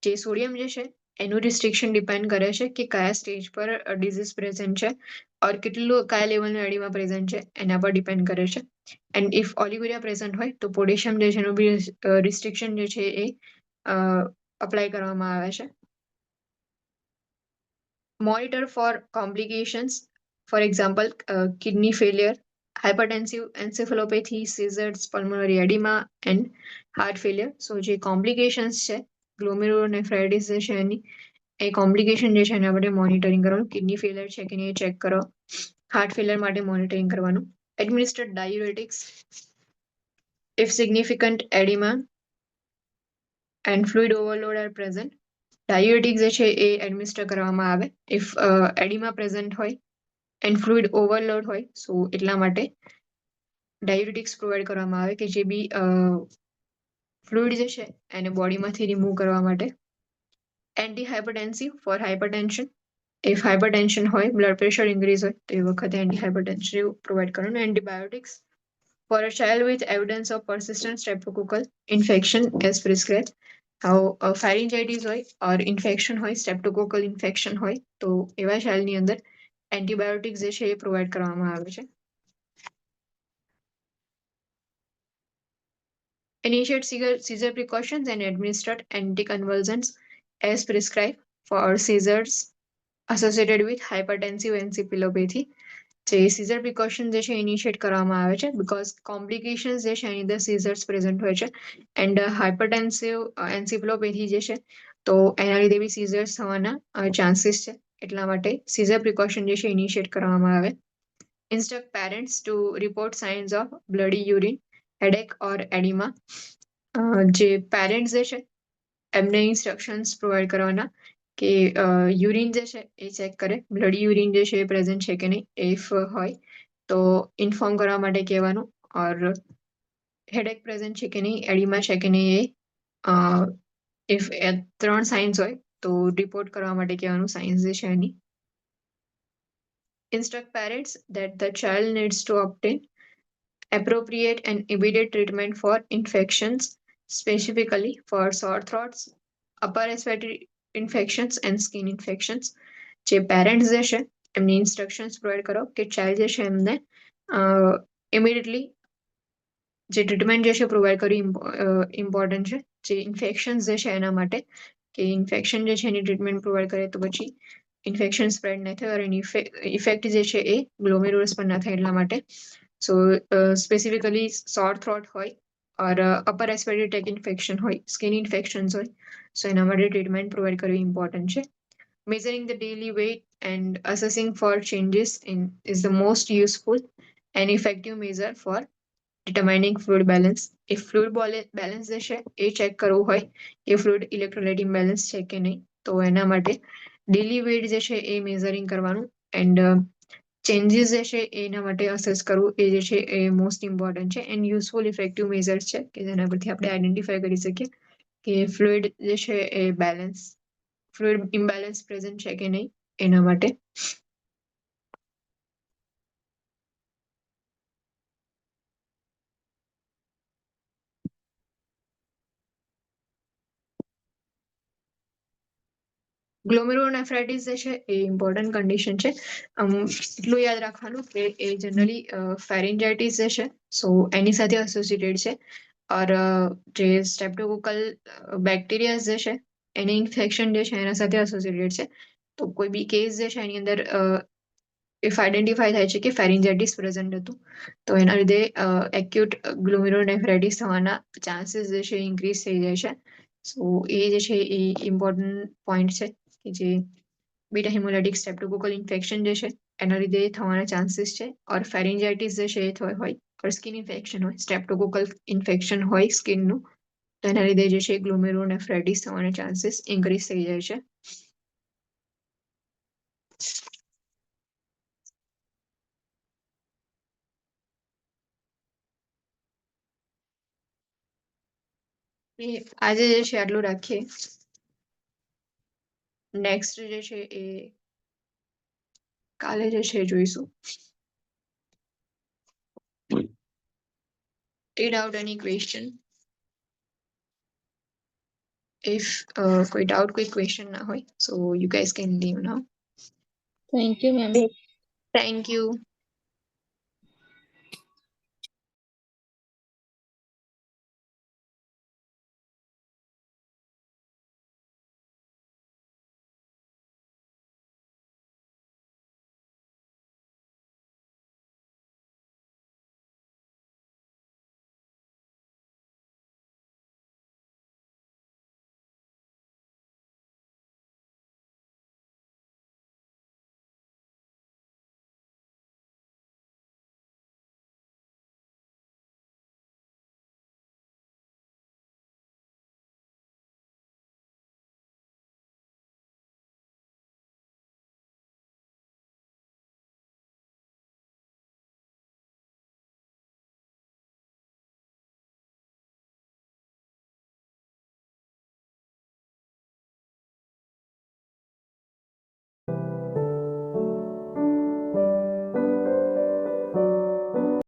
જે sodium જે છે એનું restriction depend કરે છે કે કયા સ્ટેજ પર ડિઝીઝ પ્રેઝન્ટ છે ઓર કેટલું કયા લેવલનું એડિમા પ્રેઝન્ટ છે એના પર ડિપેન્ડ કરે છે. એન્ડ ઇફ ઓલિગુરિયા પ્રેઝન્ટ હોય તો પોટેશિયમ જે છે એનું બી રિસ્ટ્રિક્શન જે છે એ અપ્લાય કરવામાં આવે છે. Monitor for complications, for example, kidney failure, hypertensive encephalopathy, seizures, pulmonary edema, and heart failure. So, જે complications છે, glomerulonephritis જે છે એની એ કોમ્પ્લિકેશન જે છે એના માટે મોનિટરિંગ કરવાનું. કિડની ફેલિયર છે કે નહીં એ ચેક કરો, હાર્ટ ફેલિયર માટે મોનિટરિંગ કરવાનું. Administered diuretics if significant edema and fluid overload are present. Diuretic જે છે એ એડમિનિસ્ટર કરવામાં આવે ઇફ એડિમા પ્રેઝન્ટ હોય એન્ડ ફ્લુઇડ ઓવરલોડ હોય, સો એટલા માટે ડાયુરેટિક્સ પ્રોવાઈડ કરવામાં આવે કે જે બી ફ્લુઇડ જે છે એને બોડીમાંથી રિમૂવ કરવા માટે. Anti hypertensive for hypertension, if hypertension હોય, બ્લડ પ્રેશર ઇન્ક્રીઝ હોય તો એ વખતે એન્ટી હાઇપરટેન્સિવ પ્રોવાઈડ કરવાનું. Antibiotics for a child with evidence of persistent streptococcal infection as prescribed. Pharyngitis હોય ઓર ઇન્ફેક્શન હોય, સ્ટ્રેપ્ટોકોકલ ઇન્ફેક્શન હોય તો એવા ચાઇલ્ડની અંદર એન્ટીબાયોટિક્સ જે છે એ પ્રોવાઈડ કરવામાં આવે છે. Initiate seizure precautions and administered anticonvulsants as prescribed for seizures associated with hypertensive encephalopathy. જે સીઝર પ્રિકોશન જે છે ઇનિશિયેટ કરવામાં આવે છે બીકોઝ કોમ્પ્લિકેશન્સ જે છે એની અંદર સીઝર્સ પ્રેઝન્ટ હોય છે એન્ડ હાઇપરટેન્સિવ એન્સિપ્લોપેથી જે છે તો એના લીધે બી સીઝર્સ થવાના ચાન્સીસ છે એટલા માટે સીઝર પ્રિકોશન જે છે ઇનિશિયેટ કરવામાં આવે. Instruct parents to report signs of bloody urine headache or edema. જે પેરેન્ટ્સ જે છે એમને ઇન્સ્ટ્રક્શન્સ પ્રોવાઈડ કરવાના કે યુરિન જે છે એ ચેક કરે, બ્લડી યુરિન જે છે એ પ્રેઝન્ટ છે કે નહીં. ઇફ હોય તો ઇન્ફોર્મ કરવા માટે કહેવાનું. ઓર હેડેક પ્રેઝન્ટ છે કે નહીં, એડિમા છે કે નહીં, એ ઇફ 3 સાઇન્સ હોય તો રિપોર્ટ કરવા માટે કહેવાનું સાઇન્સ જે છે એની. Instruct parents that the child needs to obtain appropriate and immediate treatment for infections, specifically for sore throats, upper respiratory infections and skin infections. જે પેરેન્ટ્સ જે છે એમને ઇન્સ્ટ્રક્શન્સ પ્રોવાઈડ કરો કે ચાઇલ્ડ જે છે એમને ઇમિડિયેટલી જે ટ્રીટમેન્ટ જે છે પ્રોવાઈડ કરવી ઇમ્પોર્ટન્ટ છે. જે ઇન્ફેક્શન્સ જે છે એના માટે કે ઇન્ફેક્શન જે છે એની ટ્રીટમેન્ટ પ્રોવાઈડ કરે તો પછી ઇન્ફેક્શન સ્પ્રેડ ન થાય અને એની ઇફેક્ટ જે છે એ ગ્લોમેરુલસ પર ના થાય એટલા માટે. સો સ્પેસિફિકલી સોર થ્રોટ હોય ઓર અપર રેસ્પિરેટરી ટ્રેક ઇન્ફેક્શન હોય, સ્કિન ઇન્ફેક્શન્સ હોય, સો એના માટે ટ્રીટમેન્ટ પ્રોવાઈડ કરવી ઇમ્પોર્ટન્ટ છે. Measuring the daily weight and assessing for changes in is the most useful and effective measure for determining fluid balance. If fluid balance જે છે એ check કરવું હોય કે ફ્લુઇડ ઇલેક્ટ્રોલાઇટ ઇમ્બેલેન્સ છે કે નહીં તો એના માટે ડેલી વેઇટ જે છે એ મેઝરિંગ કરવાનું એન્ડ ચેન્જીસ જે છે એના માટે અસેસ કરવું એ જે છે એ મોસ્ટ ઇમ્પોર્ટન્ટ છે એન્ડ યુઝફુલ ઇફેક્ટિવ મેઝર્સ છે કે જેના પરથી આપણે આઈડેન્ટિફાય કરી શકીએ કે ફ્લુઇડ જે છે એ બેલેન્સ, ફ્લુઇડ ઇમ્બેલેન્સ પ્રેઝન્ટ છે કે નહીં એના માટે. ગ્લોમેરુલોનેફ્રાઇટિસ જે છે એ ઇમ્પોર્ટન્ટ કન્ડિશન છે. એટલું યાદ રાખવાનું કે એ જનરલી ફેરિન્જાઇટિસ જે છે સો એની સાથે એસોસિએટેડ છે. ઓર જે સ્ટ્રેપ્ટોકોકલ બેક્ટેરિયા જે છે એની ઇન્ફેક્શન જે છે એના સાથે એસોસિએટેડ છે. તો કોઈ બી કેસ જે છે એની અંદર ઇફ આઈડેન્ટિફાય થાય છે કે ફેરિન્જાઇટિસ પ્રેઝન્ટ હતું તો એના લીધે એક્યુટ ગ્લોમેરુલોનેફ્રાઇટિસ થવાના ચાન્સીસ જે છે ઇન્ક્રીઝ થઈ જાય છે. સો એ જે છે એ ઇમ્પોર્ટન્ટ પોઈન્ટ છે કે જે બીટા હિમોલાઇટિક સ્ટ્રેપ્ટોકોકલ ઇન્ફેક્શન જે છે એના લીધે થવાના ચાન્સીસ છે. ઓર ફેરિન્જાઇટિસ જે છે એ હોય ઓર સ્કિન ઇન્ફેક્શન હોય, સ્ટ્રેપ્ટોકોકલ ઇન્ફેક્શન હોય સ્કિનનું તો એના લીધે જે છે ગ્લોમેરુલોનેફ્રાઇટિસ થવાના ચાન્સીસ ઇન્ક્રીઝ થઈ જાય છે. આજે જે છે આટલું રાખીએ. નેક્સ્ટ જે છે એ કાલે જે છે જોઈશું. Read out any question. If કોઈ doubt, કોઈ question ના હોય, so you guys can leave now. Thank you, ma'am. Thank you.